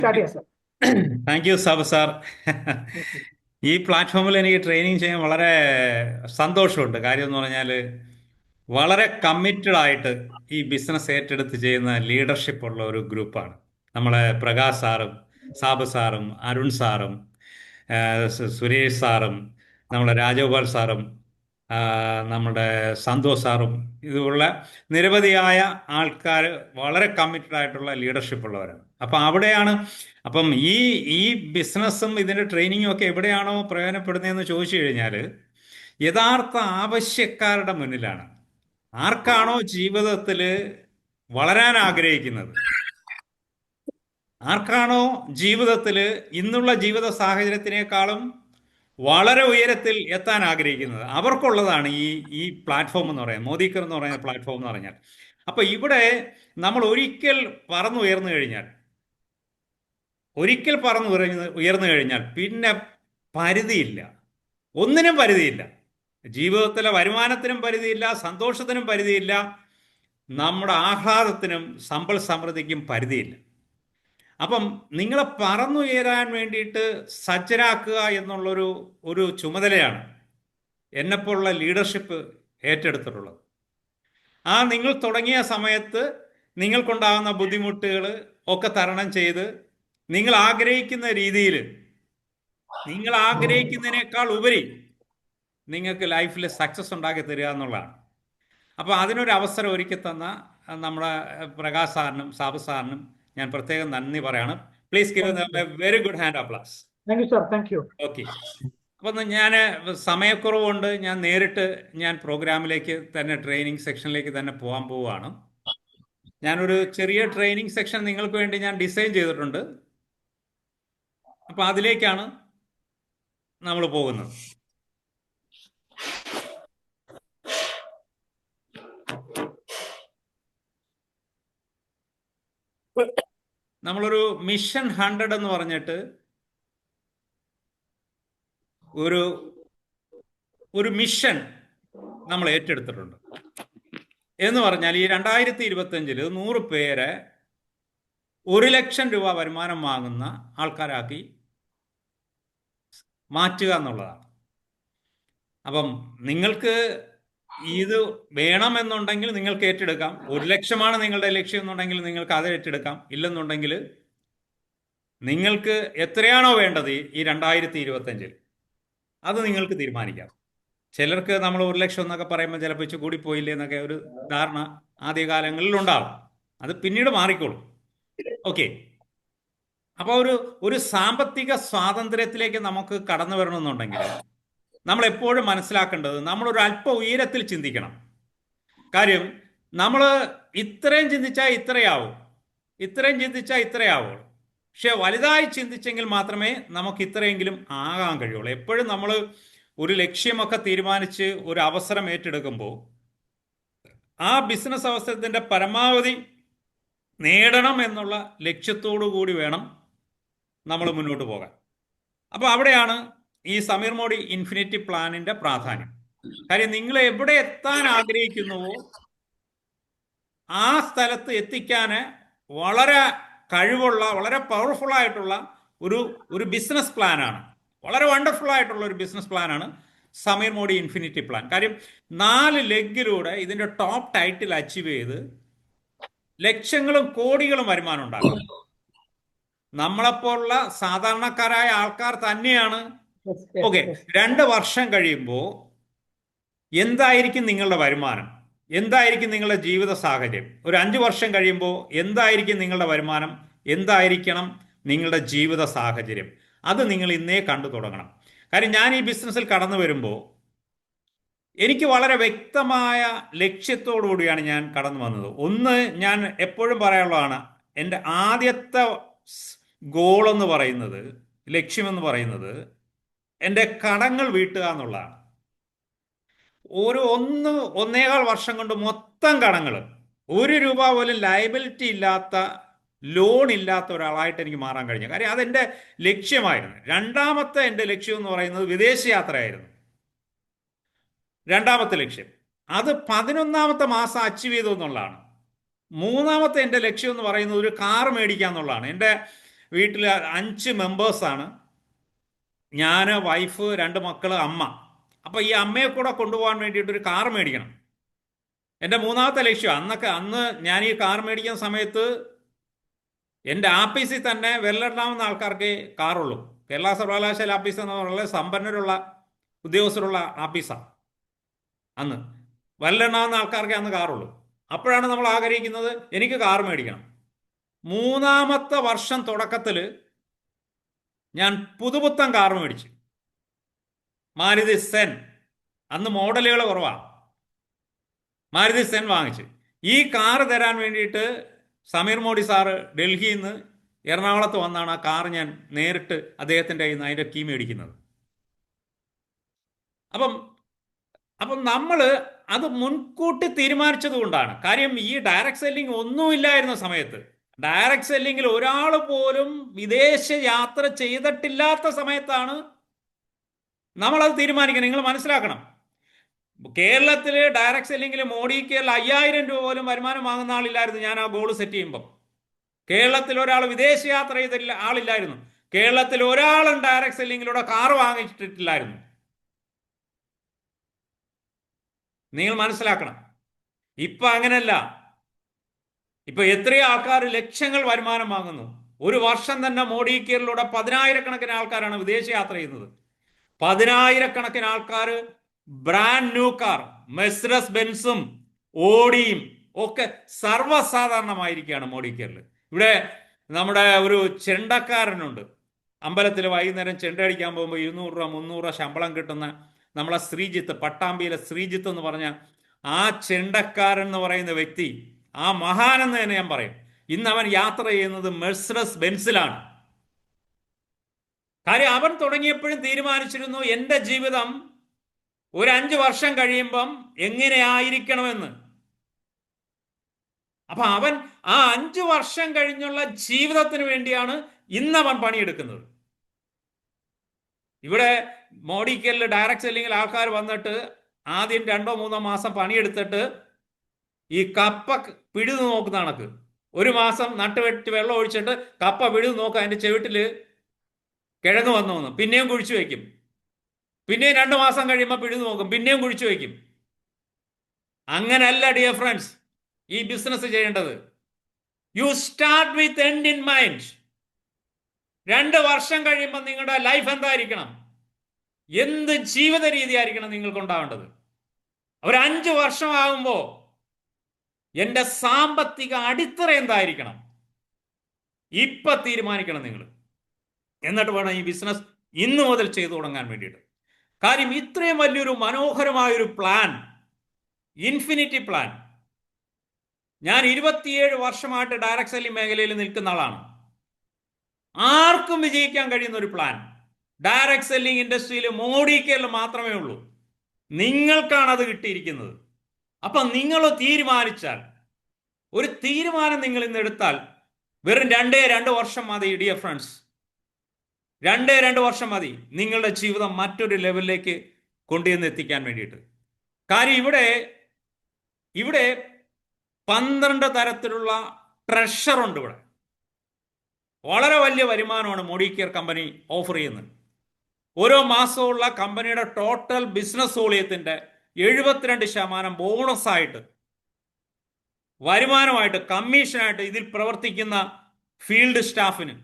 Start ചെയ്യാം sir. Thank you Sabu sir. ഈ പ്ലാറ്റ്ഫോമിൽ എനിക്ക് ട്രെയിനിങ് ചെയ്യാൻ വളരെ സന്തോഷമുണ്ട്. കാര്യം എന്ന് പറഞ്ഞാൽ വളരെ കമ്മിറ്റഡ് ആയിട്ട് ഈ ബിസിനസ് ഏറ്റെടുത്ത് ചെയ്യുന്ന ലീഡർഷിപ്പ് ഉള്ള ഒരു ഗ്രൂപ്പാണ്. നമ്മളെ പ്രകാശ് സാറും സാബു സാറും അരുൺ സാറും സുരേഷ് സാറും നമ്മുടെ രാജഗോപാൽ സാറും നമ്മുടെ സന്തോഷ് സാറും ഇതുപോലുള്ള നിരവധിയായ ആൾക്കാർ വളരെ കമ്മിറ്റഡ് ആയിട്ടുള്ള ലീഡർഷിപ്പ് ഉള്ളവരാണ്. അപ്പം അവിടെയാണ് അപ്പം ഈ ബിസിനസ്സും ഇതിൻ്റെ ട്രെയിനിങ്ങും ഒക്കെ എവിടെയാണോ പ്രയോജനപ്പെടുന്നതെന്ന് ചോദിച്ചു കഴിഞ്ഞാൽ യഥാർത്ഥ ആവശ്യക്കാരുടെ മുന്നിലാണ്. ആർക്കാണോ ജീവിതത്തിൽ വളരാൻ ആഗ്രഹിക്കുന്നത്, ആർക്കാണോ ജീവിതത്തിൽ ഇന്നുള്ള ജീവിത സാഹചര്യത്തിനേക്കാളും വളരെ ഉയരത്തിൽ എത്താൻ ആഗ്രഹിക്കുന്നത്, അവർക്കുള്ളതാണ് ഈ പ്ലാറ്റ്ഫോം എന്ന് പറയുന്നത്, മോദിക്കർ എന്ന് പറയുന്ന പ്ലാറ്റ്ഫോം എന്ന് പറഞ്ഞാൽ. അപ്പൊ ഇവിടെ നമ്മൾ ഒരിക്കൽ ഉയർന്നു കഴിഞ്ഞാൽ പിന്നെ പരിധിയില്ല, ഒന്നിനും പരിധിയില്ല. ജീവിതത്തിലെ വരുമാനത്തിനും പരിധിയില്ല, സന്തോഷത്തിനും പരിധിയില്ല, നമ്മുടെ ആഹ്ലാദത്തിനും സമ്പൽ സമൃദ്ധിക്കും പരിധിയില്ല. അപ്പം നിങ്ങളെ പറന്നുയരാൻ വേണ്ടിയിട്ട് സജ്ജരാക്കുക എന്നുള്ളൊരു ചുമതലയാണ് എന്നെപ്പോലുള്ള ലീഡർഷിപ്പ് ഏറ്റെടുത്തിട്ടുള്ളത്. നിങ്ങൾ തുടങ്ങിയ സമയത്ത് നിങ്ങൾക്കുണ്ടാകുന്ന ബുദ്ധിമുട്ടുകൾ ഒക്കെ തരണം ചെയ്ത് നിങ്ങൾ ആഗ്രഹിക്കുന്ന രീതിയിൽ, നിങ്ങൾ ആഗ്രഹിക്കുന്നതിനേക്കാൾ ഉപരി നിങ്ങൾക്ക് ലൈഫിൽ സക്സസ് ഉണ്ടാക്കി തരിക എന്നുള്ളതാണ്. അപ്പോൾ അതിനൊരു അവസരം ഒരുക്കി തന്ന നമ്മുടെ പ്രകാശ് സാറിനും സാബു സാറിനും ഞാൻ പ്രത്യേകം നന്ദി പറയാണ്. Please give A very good hand applause. Thank you sir. Thank you. Okay. അപ്പം ഞാൻ സമയക്കുറവുകൊണ്ട് ഞാൻ പ്രോഗ്രാമിലേക്ക് തന്നെ, ട്രെയിനിങ് സെക്ഷനിലേക്ക് തന്നെ പോകാൻ പോവുകയാണ്. ഞാനൊരു ചെറിയ ട്രെയിനിങ് സെക്ഷൻ നിങ്ങൾക്ക് വേണ്ടി ഞാൻ ഡിസൈൻ ചെയ്തിട്ടുണ്ട്. അപ്പം അതിലേക്കാണ് നമ്മൾ പോകുന്നത്. നമ്മളൊരു മിഷൻ 100 എന്ന് പറഞ്ഞിട്ട് ഒരു മിഷൻ നമ്മൾ ഏറ്റെടുത്തിട്ടുണ്ട്. എന്ന് പറഞ്ഞാൽ ഈ 2025 100 പേരെ 1,00,000 രൂപ വരുമാനം വാങ്ങുന്ന ആൾക്കാരാക്കി മാറ്റുക എന്നുള്ളതാണ്. അപ്പം നിങ്ങൾക്ക് ഇത് വേണമെന്നുണ്ടെങ്കിൽ നിങ്ങൾക്ക് ഏറ്റെടുക്കാം. 1,00,000 നിങ്ങളുടെ ലക്ഷ്യം എന്നുണ്ടെങ്കിൽ നിങ്ങൾക്ക് അത് ഏറ്റെടുക്കാം. ഇല്ലെന്നുണ്ടെങ്കിൽ നിങ്ങൾക്ക് എത്രയാണോ വേണ്ടത് ഈ 2025 അത് നിങ്ങൾക്ക് തീരുമാനിക്കാം. ചിലർക്ക് നമ്മൾ 1,00,000 എന്നൊക്കെ പറയുമ്പോൾ ചിലപ്പോൾ ഇച്ചു കൂടിപ്പോയില്ലേ എന്നൊക്കെ ഒരു ധാരണ ആദ്യകാലങ്ങളിൽ ഉണ്ടാവും. അത് പിന്നീട് മാറിക്കോളും. ഓക്കെ. അപ്പോൾ ഒരു സാമ്പത്തിക സ്വാതന്ത്ര്യത്തിലേക്ക് നമുക്ക് കടന്നു വരണമെന്നുണ്ടെങ്കിൽ നമ്മൾ എപ്പോഴും മനസ്സിലാക്കേണ്ടത് നമ്മളൊരു അല്പ ഉയരത്തിൽ ചിന്തിക്കണം. കാര്യം നമ്മൾ ഇത്രയും ചിന്തിച്ചാൽ ഇത്രയാവും. പക്ഷെ വലുതായി ചിന്തിച്ചെങ്കിൽ മാത്രമേ നമുക്ക് ഇത്രയെങ്കിലും ആകാൻ കഴിയുള്ളൂ. എപ്പോഴും നമ്മൾ ഒരു ലക്ഷ്യമൊക്കെ തീരുമാനിച്ച് ഒരു അവസരം ഏറ്റെടുക്കുമ്പോൾ ആ ബിസിനസ് അവസരത്തിൻ്റെ പരമാവധി നേടണം എന്നുള്ള ലക്ഷ്യത്തോടു കൂടി വേണം നമ്മൾ മുന്നോട്ട് പോകാൻ. അപ്പോൾ അവിടെയാണ് ഈ സമീർ മോഡി ഇൻഫിനിറ്റി പ്ലാനിന്റെ പ്രാധാന്യം. കാര്യം നിങ്ങൾ എവിടെ എത്താൻ ആഗ്രഹിക്കുന്നുവോ ആ സ്ഥലത്ത് എത്തിക്കാൻ വളരെ കഴിവുള്ള, വളരെ പവർഫുൾ ആയിട്ടുള്ള ഒരു ബിസിനസ് പ്ലാനാണ്, വളരെ വണ്ടർഫുൾ ആയിട്ടുള്ള ഒരു ബിസിനസ് പ്ലാനാണ് സമീർ മോഡി ഇൻഫിനിറ്റി പ്ലാൻ. കാര്യം 4 ലെഗിലൂടെ ഇതിന്റെ ടോപ്പ് ടൈറ്റിൽ അച്ചീവ് ചെയ്ത് ലക്ഷങ്ങളും കോടികളും വരുമാനം ഉണ്ടാകും. നമ്മളെപ്പോലുള്ള സാധാരണക്കാരായ ആൾക്കാർ തന്നെയാണ്. ഓക്കെ. 2 വർഷം കഴിയുമ്പോൾ എന്തായിരിക്കും നിങ്ങളുടെ വരുമാനം, എന്തായിരിക്കും നിങ്ങളുടെ ജീവിത സാഹചര്യം? ഒരു 5 വർഷം കഴിയുമ്പോൾ എന്തായിരിക്കും നിങ്ങളുടെ വരുമാനം, എന്തായിരിക്കണം നിങ്ങളുടെ ജീവിത സാഹചര്യം? അത് നിങ്ങൾ ഇന്നേ കണ്ടു തുടങ്ങണം. കാര്യം ഞാൻ ഈ ബിസിനസ്സിൽ കടന്നു വരുമ്പോൾ എനിക്ക് വളരെ വ്യക്തമായ ലക്ഷ്യത്തോടു കൂടിയാണ് ഞാൻ കടന്നു വന്നത്. ഒന്ന്, ഞാൻ എപ്പോഴും പറയാനുള്ളതാണ്, എൻ്റെ ആദ്യത്തെ ഗോളെന്ന് പറയുന്നത്, ലക്ഷ്യമെന്ന് പറയുന്നത് എൻ്റെ കടങ്ങൾ വീട്ടുക എന്നുള്ളതാണ്. 1.25 വർഷം കൊണ്ട് മൊത്തം കടങ്ങൾ, 1 രൂപ പോലും ലയബിലിറ്റി ഇല്ലാത്ത, ലോൺ ഇല്ലാത്ത ഒരാളായിട്ട് എനിക്ക് മാറാൻ കഴിഞ്ഞു. കാര്യം അതെൻ്റെ ലക്ഷ്യമായിരുന്നു. രണ്ടാമത്തെ എൻ്റെ ലക്ഷ്യം എന്ന് പറയുന്നത് വിദേശയാത്രയായിരുന്നു. രണ്ടാമത്തെ ലക്ഷ്യം അത് 11ാമത്തെ മാസം അച്ചീവ് ചെയ്തു എന്നുള്ളതാണ്. മൂന്നാമത്തെ എൻ്റെ ലക്ഷ്യം എന്ന് പറയുന്നത് ഒരു കാർ മേടിക്കുക എന്നുള്ളതാണ്. എൻ്റെ വീട്ടിൽ 5 മെമ്പേഴ്സാണ്. ഞാൻ, വൈഫ്, 2 മക്കള്, അമ്മ. അപ്പൊ ഈ അമ്മയെ കൂടെ കൊണ്ടുപോകാൻ വേണ്ടിയിട്ട് ഒരു കാർ മേടിക്കണം. എൻ്റെ മൂന്നാമത്തെ ലക്ഷ്യം. അന്ന് ഞാൻ ഈ കാർ മേടിക്കുന്ന സമയത്ത് എൻ്റെ ആപ്പീസിൽ തന്നെ വിരലിടാവുന്ന ആൾക്കാർക്ക് കാറുള്ളൂ. കേരള സർവകലാശാല ആപ്പീസ് എന്ന് പറഞ്ഞാൽ സമ്പന്നരുള്ള ഉദ്യോഗസ്ഥരുള്ള ആപ്പീസാണ്. അന്ന് വിരലിടാവുന്ന ആൾക്കാർക്ക് അന്ന് കാറുള്ളൂ. അപ്പോഴാണ് നമ്മൾ ആഗ്രഹിക്കുന്നത് എനിക്ക് കാർ മേടിക്കണം. മൂന്നാമത്തെ വർഷം തുടക്കത്തിൽ ഞാൻ പുതുപുത്തൻ കാർ മേടിച്ചു, മാരുതി സെൻ. അന്ന് മോഡലുകൾ കുറവാണ്. മാരുതി സെൻ വാങ്ങിച്ച് ഈ കാറ് തരാൻ വേണ്ടിയിട്ട് സമീർ മോഡി സാറ് ഡൽഹിയിൽ നിന്ന് എറണാകുളത്ത് വന്നാണ് ആ കാർ ഞാൻ നേരിട്ട് അദ്ദേഹത്തിൻ്റെ കയ്യിൽ നിന്ന് അതിൻ്റെ കീ മേടിക്കുന്നത്. അപ്പം അപ്പം നമ്മൾ അത് മുൻകൂട്ടി തീരുമാനിച്ചത് കൊണ്ടാണ്. കാര്യം ഈ ഡയറക്റ്റ് സെല്ലിംഗ് ഒന്നുമില്ലായിരുന്ന സമയത്ത്, ഡയറക്റ്റ് സെല്ലിംഗിൽ ഒരാൾ പോലും വിദേശ യാത്ര ചെയ്തിട്ടില്ലാത്ത സമയത്താണ് നമ്മളത് തീരുമാനിക്കണം. നിങ്ങൾ മനസ്സിലാക്കണം, കേരളത്തിൽ ഡയറക്റ്റ് സെല്ലിംഗിൽ മോഡി കേരള 5000 രൂപ പോലും വരുമാനം വാങ്ങുന്ന ആളില്ലായിരുന്നു ഞാൻ ആ ഗോൾ സെറ്റ് ചെയ്യുമ്പം. കേരളത്തിൽ ഒരാൾ വിദേശ യാത്ര ചെയ്ത ആളില്ലായിരുന്നു. കേരളത്തിൽ ഒരാളും ഡയറക്റ്റ് സെല്ലിംഗിലൂടെ കാർ വാങ്ങിച്ചിട്ടില്ലായിരുന്നു. നിങ്ങൾ മനസ്സിലാക്കണം. ഇപ്പൊ അങ്ങനല്ല. ഇപ്പൊ എത്രയോ ആൾക്കാർ ലക്ഷങ്ങൾ വരുമാനം വാങ്ങുന്നു. ഒരു വർഷം തന്നെ മോഡി കെയറിലൂടെ 10000കണക്കിന് ആൾക്കാരാണ് വിദേശ യാത്ര ചെയ്യുന്നത്. 10000കണക്കിന് ആൾക്കാർ ബ്രാൻഡ് ന്യൂ കാർ, മെഴ്സിഡസ് ബെൻസും ഓഡിയും ഒക്കെ സർവ്വസാധാരണമായിരിക്കുകയാണ് മോഡി കെയറിൽ. ഇവിടെ നമ്മുടെ ഒരു ചെണ്ടക്കാരനുണ്ട്. അമ്പലത്തിൽ വൈകുന്നേരം ചെണ്ട അടിക്കാൻ പോകുമ്പോൾ 200 രൂപ 300 രൂപ ശമ്പളം കിട്ടുന്ന നമ്മളെ ശ്രീജിത്ത്, പട്ടാമ്പിയിലെ ശ്രീജിത്ത് എന്ന് പറഞ്ഞ ആ ചെണ്ടക്കാരൻ എന്ന് പറയുന്ന വ്യക്തി, ആ മഹാനെന്ന് തന്നെ ഞാൻ പറയും. ഇന്ന് അവൻ യാത്ര ചെയ്യുന്നത് മെഴ്സിഡസ് ബെൻസിലാണ്. കാര്യം അവൻ തുടങ്ങിയപ്പോഴും തീരുമാനിച്ചിരുന്നു എൻ്റെ ജീവിതം ഒരു 5 വർഷം കഴിയുമ്പം എങ്ങനെയായിരിക്കണമെന്ന്. അപ്പൊ അവൻ ആ 5 വർഷം കഴിഞ്ഞുള്ള ജീവിതത്തിന് വേണ്ടിയാണ് ഇന്നവൻ പണിയെടുക്കുന്നത്. ഇവിടെ മോഡി കെയറിൽ ഡയറക്റ്റ് സെല്ലിങ്ങിൽ ആൾക്കാർ വന്നിട്ട് ആദ്യം 2-3 മാസം പണിയെടുത്തിട്ട് ഈ കപ്പ പിഴുതു നോക്കുന്ന കണക്ക് ഒരു മാസം നട്ടുവെട്ടി വെള്ളം ഒഴിച്ചിട്ട് കപ്പ പിഴുതു നോക്കുക, അതിന്റെ ചെവിട്ടില് കിഴങ്ങ് വന്നു പിന്നെയും കുഴിച്ചു വയ്ക്കും. പിന്നെയും 2 മാസം കഴിയുമ്പോൾ പിഴുതു നോക്കും, പിന്നെയും കുഴിച്ചു വയ്ക്കും. അങ്ങനല്ല ഡിയർ ഫ്രണ്ട്സ് ഈ ബിസിനസ് ചെയ്യേണ്ടത്. You start with end in mind. 2 വർഷം കഴിയുമ്പോൾ നിങ്ങളുടെ ലൈഫ് എന്തായിരിക്കണം, എന്ത് ജീവിത രീതി ആയിരിക്കണം നിങ്ങൾക്കുണ്ടാവേണ്ടത്. ഒരു 5 വർഷമാകുമ്പോൾ എൻ്റെ സാമ്പത്തിക അടിത്തറ എന്തായിരിക്കണം ഇപ്പൊ തീരുമാനിക്കണം നിങ്ങൾ. എന്നിട്ട് വേണം ഈ ബിസിനസ് ഇന്നു മുതൽ ചെയ്തു തുടങ്ങാൻ വേണ്ടിയിട്ട്. കാര്യം ഇത്രയും വലിയൊരു മനോഹരമായൊരു പ്ലാൻ, ഇൻഫിനിറ്റി പ്ലാൻ. ഞാൻ 27 വർഷമായിട്ട് ഡയറക്റ്റ് സെല്ലിംഗ് മേഖലയിൽ നിൽക്കുന്ന ആളാണ്. ആർക്കും വിജയിക്കാൻ കഴിയുന്ന ഒരു പ്ലാൻ ഡയറക്റ്റ് സെല്ലിംഗ് ഇൻഡസ്ട്രിയിൽ മോഡി കെയറിൽ മാത്രമേ ഉള്ളൂ. നിങ്ങൾക്കാണ് അത് കിട്ടിയിരിക്കുന്നത്. അപ്പൊ നിങ്ങൾ തീരുമാനിച്ചാൽ, ഒരു തീരുമാനം നിങ്ങൾ ഇന്ന് എടുത്താൽ വെറും 2 വർഷം മതി ഡിയർ ഫ്രണ്ട്സ്. 2 വർഷം മതി നിങ്ങളുടെ ജീവിതം മറ്റൊരു ലെവലിലേക്ക് കൊണ്ടുവന്ന് എത്തിക്കാൻ വേണ്ടിയിട്ട്. കാര്യം ഇവിടെ 12 തരത്തിലുള്ള ട്രഷറുണ്ട്. ഇവിടെ വളരെ വലിയ വരുമാനമാണ് മോഡി കെയർ കമ്പനി ഓഫർ ചെയ്യുന്നത്. ഓരോ മാസമുള്ള കമ്പനിയുടെ ടോട്ടൽ ബിസിനസ് വോളിയത്തിന്റെ 72% ബോണസായിട്ട്, വരുമാനമായിട്ട്, കമ്മീഷനായിട്ട് ഇതിൽ പ്രവർത്തിക്കുന്ന ഫീൽഡ് സ്റ്റാഫിന്,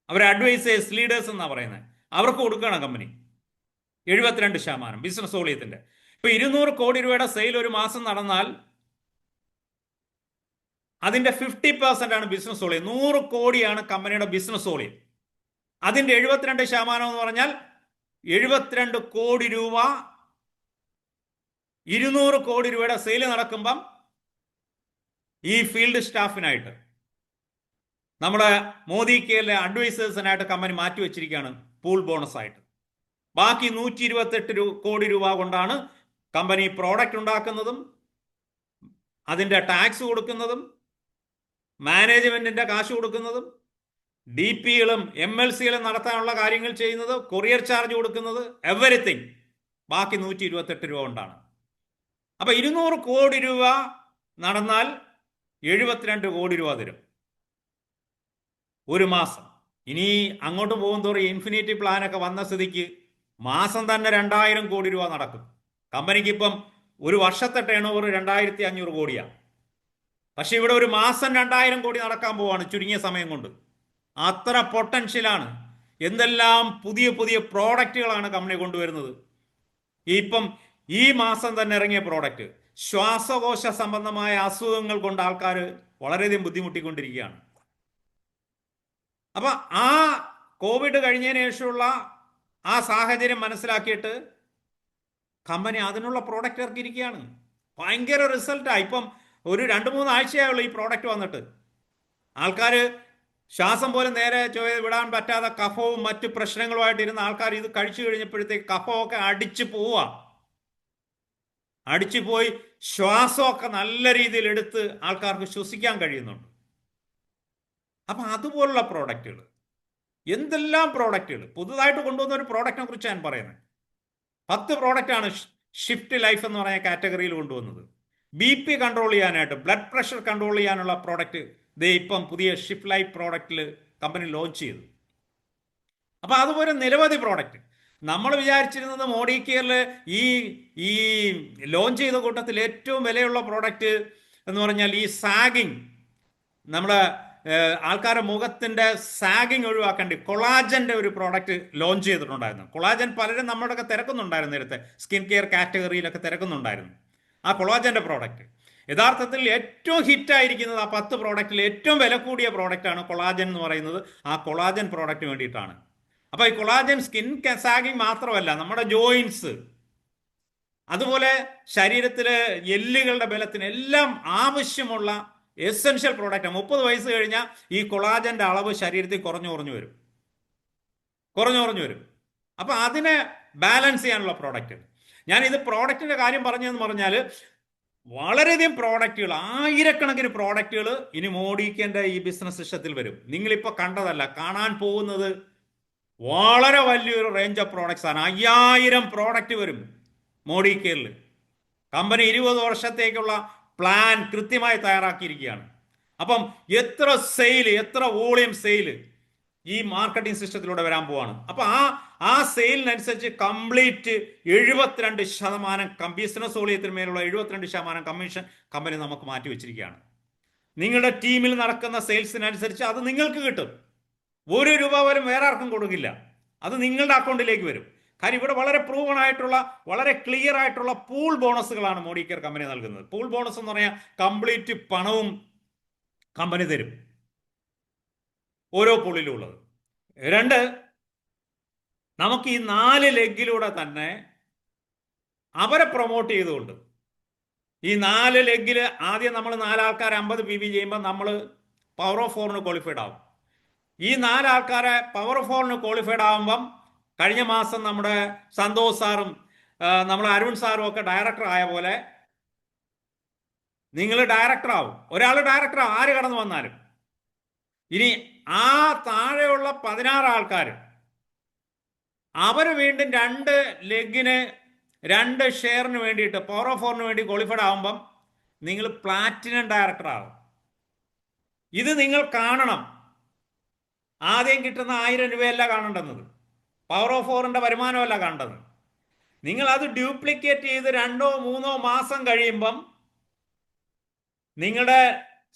അവരെ അഡ്വൈസേഴ്സ്, ലീഡേഴ്സ് എന്നാ പറയുന്നത്, അവർക്ക് കൊടുക്കണം കമ്പനി 72% ബിസിനസ് വോളിയത്തിന്റെ. ഇപ്പൊ 200 കോടി രൂപയുടെ സെയിൽ ഒരു മാസം നടന്നാൽ അതിന്റെ 50% ആണ് ബിസിനസ് വോളിയം. 100 കോടിയാണ് കമ്പനിയുടെ ബിസിനസ് വോളിയം. അതിന്റെ 72% എന്ന് പറഞ്ഞാൽ 72 കോടി രൂപ. 200 കോടി രൂപയുടെ സെയിൽ നടക്കുമ്പം ഈ ഫീൽഡ് സ്റ്റാഫിനായിട്ട്, നമ്മുടെ മോദി കെയറിലെ അഡ്വൈസേഴ്സിനായിട്ട് കമ്പനി മാറ്റി വെച്ചിരിക്കുകയാണ് പൂൾ ബോണസ് ആയിട്ട്. ബാക്കി 128 കോടി രൂപ കൊണ്ടാണ് കമ്പനി പ്രോഡക്റ്റ് ഉണ്ടാക്കുന്നതും അതിന്റെ ടാക്സ് കൊടുക്കുന്നതും മാനേജ്മെന്റിന്റെ കാശ് കൊടുക്കുന്നതും DPകളും MLCകളും നടത്താനുള്ള കാര്യങ്ങൾ ചെയ്യുന്നത്, കൊറിയർ ചാർജ് കൊടുക്കുന്നത്, എവരിത്തിങ്. ബാക്കി 128 രൂപ കൊണ്ടാണ്. അപ്പൊ 200 കോടി രൂപ നടന്നാൽ 72 കോടി രൂപ തരും ഒരു മാസം. ഇനി അങ്ങോട്ട് പോകും തോറും ഇൻഫിനിറ്റി പ്ലാനൊക്കെ വന്ന സ്ഥിതിക്ക് മാസം തന്നെ 2000 കോടി രൂപ നടക്കും. കമ്പനിക്ക് ഇപ്പം ഒരു വർഷത്തെ ടേൺ ഓവർ 2500 കോടിയാണ്. പക്ഷെ ഇവിടെ ഒരു മാസം 2000 കോടി നടക്കാൻ പോവാണ് ചുരുങ്ങിയ സമയം കൊണ്ട്. അത്ര പൊട്ടൻഷ്യലാണ്. എന്തെല്ലാം പുതിയ പുതിയ പ്രോഡക്റ്റുകളാണ് കമ്പനി കൊണ്ടുവരുന്നത്. ഇപ്പം ഈ മാസം തന്നെ ഇറങ്ങിയ പ്രോഡക്റ്റ്, ശ്വാസകോശ സംബന്ധമായ അസുഖങ്ങൾ കൊണ്ട് ആൾക്കാർ വളരെയധികം ബുദ്ധിമുട്ടിക്കൊണ്ടിരിക്കുകയാണ്. അപ്പൊ ആ കോവിഡ് കഴിഞ്ഞതിന് ശേഷമുള്ള ആ സാഹചര്യം മനസ്സിലാക്കിയിട്ട് കമ്പനി അതിനുള്ള പ്രോഡക്റ്റ് ഇറക്കിയിരിക്കുകയാണ്. ഭയങ്കര റിസൾട്ടാണ്. ഇപ്പം ഒരു 2-3 ആഴ്ചയായുള്ളൂ ഈ പ്രോഡക്റ്റ് വന്നിട്ട്. ആൾക്കാർ ശ്വാസം പോലും നേരെ വിടാൻ പറ്റാതെ കഫവും മറ്റു പ്രശ്നങ്ങളുമായിട്ട് ഇരുന്ന ആൾക്കാർ ഇത് കഴിച്ചു കഴിഞ്ഞപ്പോഴത്തേക്ക് കഫമൊക്കെ അടിച്ചു പോവുക. അടിച്ചു പോയി ശ്വാസമൊക്കെ നല്ല രീതിയിൽ എടുത്ത് ആൾക്കാർക്ക് ശ്വസിക്കാൻ കഴിയുന്നുണ്ട്. അപ്പം അതുപോലുള്ള പ്രോഡക്റ്റുകൾ, എന്തെല്ലാം പ്രോഡക്റ്റുകൾ പുതുതായിട്ട് കൊണ്ടുവന്ന ഒരു പ്രോഡക്റ്റിനെ കുറിച്ച് ഞാൻ പറയുന്നത്. 10 പ്രോഡക്റ്റാണ് ഷിഫ്റ്റ് ലൈഫ് എന്ന് പറയുന്ന കാറ്റഗറിയിൽ കൊണ്ടുവന്നത്. BP കൺട്രോൾ ചെയ്യാനായിട്ട്, ബ്ലഡ് പ്രഷർ കൺട്രോൾ ചെയ്യാനുള്ള പ്രോഡക്റ്റ് ഇപ്പം പുതിയ ഷിഫ്റ്റ് ലൈഫ് പ്രോഡക്റ്റിൽ കമ്പനി ലോഞ്ച് ചെയ്തു. അപ്പം അതുപോലെ നിരവധി പ്രോഡക്റ്റ്. നമ്മൾ വിചാരിച്ചിരുന്നത് മോഡി കെയറിൽ ഈ ഈ ലോഞ്ച് ചെയ്ത കൂട്ടത്തിൽ ഏറ്റവും വിലയുള്ള പ്രോഡക്റ്റ് എന്ന് പറഞ്ഞാൽ ഈ സാഗിങ്, നമ്മുടെ ആൾക്കാരുടെ മുഖത്തിന്റെ സാഗിങ് ഒഴിവാക്കേണ്ടി കൊളാജന്റെ ഒരു പ്രോഡക്റ്റ് ലോഞ്ച് ചെയ്തിട്ടുണ്ടായിരുന്നു. കൊളാജൻ പലരും നമ്മുടെയൊക്കെ തിരക്കുന്നുണ്ടായിരുന്നു, നേരത്തെ സ്കിൻ കെയർ കാറ്റഗറിയിലൊക്കെ തിരക്കുന്നുണ്ടായിരുന്നു. ആ കൊളാജന്റെ പ്രോഡക്റ്റ് യഥാർത്ഥത്തിൽ ഏറ്റവും ഹിറ്റായിരിക്കുന്നത് ആ 10 പ്രോഡക്റ്റിൽ ഏറ്റവും വില കൂടിയ പ്രോഡക്റ്റാണ് കൊളാജൻ എന്ന് പറയുന്നത്. ആ കൊളാജൻ പ്രോഡക്റ്റിന് വേണ്ടിയിട്ടാണ്. അപ്പൊ ഈ കൊളാജൻ സ്കിൻ സാഗിങ് മാത്രമല്ല, നമ്മുടെ ജോയിൻസ്, അതുപോലെ ശരീരത്തിലെ എല്ലുകളുടെ ബലത്തിന് എല്ലാം ആവശ്യമുള്ള എസെൻഷ്യൽ പ്രോഡക്റ്റ്. 30 വയസ്സ് കഴിഞ്ഞാൽ ഈ കൊളാജന്റെ അളവ് ശരീരത്തിൽ കുറഞ്ഞു വരും. അപ്പൊ അതിനെ ബാലൻസ് ചെയ്യാനുള്ള പ്രോഡക്റ്റ്. ഞാൻ ഇത് പ്രോഡക്റ്റിന്റെ കാര്യം പറഞ്ഞതെന്ന് പറഞ്ഞാൽ വളരെയധികം പ്രോഡക്റ്റുകൾ, ആയിരക്കണക്കിന് പ്രോഡക്റ്റുകൾ ഇനി മോഡിക്കന്റെ ഈ ബിസിനസ് സിസ്റ്റത്തിൽ വരും. നിങ്ങളിപ്പോൾ കണ്ടതല്ല, കാണാൻ പോകുന്നത് വളരെ വലിയൊരു റേഞ്ച് ഓഫ് പ്രോഡക്ട്സ് ആണ്. 5000 പ്രോഡക്റ്റ് വരും മോഡി കെയറിൽ. കമ്പനി 20 വർഷത്തേക്കുള്ള പ്ലാൻ കൃത്യമായി തയ്യാറാക്കിയിരിക്കുകയാണ്. അപ്പം എത്ര വോളിയം സെയിൽ ഈ മാർക്കറ്റിംഗ് സിസ്റ്റത്തിലൂടെ വരാൻ പോവാണ്. അപ്പൊ ആ സെയിലിനനുസരിച്ച് കംപ്ലീറ്റ് 72% ബിസിനസ് വോളിയത്തിന് മേലുള്ള 72% കമ്മീഷൻ കമ്പനി നമുക്ക് മാറ്റി വെച്ചിരിക്കുകയാണ്. നിങ്ങളുടെ ടീമിൽ നടക്കുന്ന സെയിൽസിനനുസരിച്ച് അത് നിങ്ങൾക്ക് കിട്ടും. 1 രൂപ പോലും വേറെ ആർക്കും കൊടുക്കില്ല. അത് നിങ്ങളുടെ അക്കൗണ്ടിലേക്ക് വരും. കാര്യം ഇവിടെ വളരെ പ്രൂവൺ ആയിട്ടുള്ള, വളരെ ക്ലിയർ ആയിട്ടുള്ള പൂൾ ബോണസുകളാണ് മോഡി കെയർ കമ്പനി നൽകുന്നത്. പൂൾ ബോണസ് എന്ന് പറഞ്ഞാൽ കംപ്ലീറ്റ് പണവും കമ്പനി തരും, ഓരോ പൂളിലും ഉള്ളത്. 2, നമുക്ക് ഈ 4 ലെഗിലൂടെ തന്നെ അവരെ പ്രൊമോട്ട് ചെയ്തുകൊണ്ട്, ഈ 4 ലെഗിൽ ആദ്യം നമ്മൾ 4 ആൾക്കാർ 50 PV ചെയ്യുമ്പോൾ നമ്മൾ പവർ ഓഫ് 4 ക്വാളിഫൈഡ് ആവും. ഈ 4 ആൾക്കാരെ പവർ ഓഫ് 4 ക്വാളിഫൈഡ് ആകുമ്പം കഴിഞ്ഞ മാസം നമ്മുടെ സന്തോഷ് സാറും നമ്മുടെ അരുൺ സാറും ഒക്കെ ഡയറക്ടർ ആയ പോലെ നിങ്ങൾ ഡയറക്ടർ ആവും. ഒരാൾ ഡയറക്ടർ ആവും, ആര് കടന്നു വന്നാലും. ഇനി ആ താഴെയുള്ള 16 ആൾക്കാർ അവർ വീണ്ടും 2 ലെഗിന് 2 ഷെയറിന് വേണ്ടിയിട്ട് പവർ ഓഫ് 4 വേണ്ടി ക്വാളിഫൈഡ് ആവുമ്പം നിങ്ങൾ പ്ലാറ്റിനം ഡയറക്ടർ ആവും. ഇത് നിങ്ങൾ കാണണം. ആദ്യം കിട്ടുന്ന 1000 രൂപയല്ല കാണേണ്ടുന്നത്, പവർ ഓഫ് 4ന്റെ വരുമാനമല്ല കാണേണ്ടത്. നിങ്ങൾ അത് ഡ്യൂപ്ലിക്കേറ്റ് ചെയ്ത് 2-3 മാസം കഴിയുമ്പം നിങ്ങളുടെ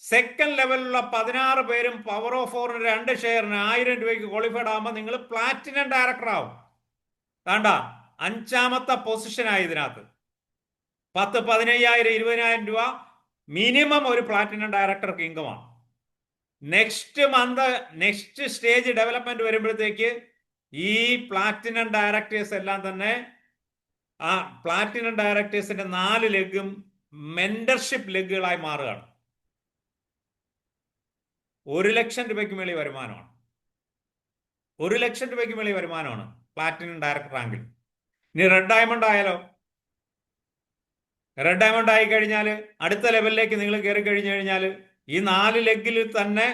സെക്കൻഡ് ലെവലിലുള്ള 16 പേരും പവർ ഓഫ് 4ന് 2 ഷെയറിന് 1000 രൂപയ്ക്ക് ക്വാളിഫൈഡ് ആകുമ്പോൾ നിങ്ങൾ പ്ലാറ്റിനം ഡയറക്ടർ ആവും. വേണ്ട, 5ാമത്തെ പൊസിഷനായി ഇതിനകത്ത് 10, 15,000, 20,000 രൂപ മിനിമം ഒരു പ്ലാറ്റിനം ഡയറക്ടർക്ക് ഇൻകമാണ്. നെക്സ്റ്റ് സ്റ്റേജ് ഡെവലപ്മെന്റ് വരുമ്പോഴത്തേക്ക് ഈ പ്ലാറ്റിനം ഡയറക്ടേഴ്സ് എല്ലാം തന്നെ ആ പ്ലാറ്റിനം ഡയറക്ടേഴ്സിന്റെ 4 ലെഗും മെന്റർഷിപ്പ് ലെഗുകളായി മാറുകയാണ്. 1 ലക്ഷം രൂപയ്ക്ക് മേളിൽ വരുമാനമാണ്. 1 ലക്ഷം രൂപയ്ക്ക് മേളിൽ വരുമാനമാണ് പ്ലാറ്റിനം ഡയറക്ടർ റാങ്കിൽ. ഇനി റെഡ് ഡയമണ്ട് ആയാലോ? റെഡ് ഡയമണ്ട് ആയി കഴിഞ്ഞാൽ അടുത്ത ലെവലിലേക്ക് നിങ്ങൾ കയറി കഴിഞ്ഞു കഴിഞ്ഞാൽ ഈ 4 ലെഗിൽ തന്നെ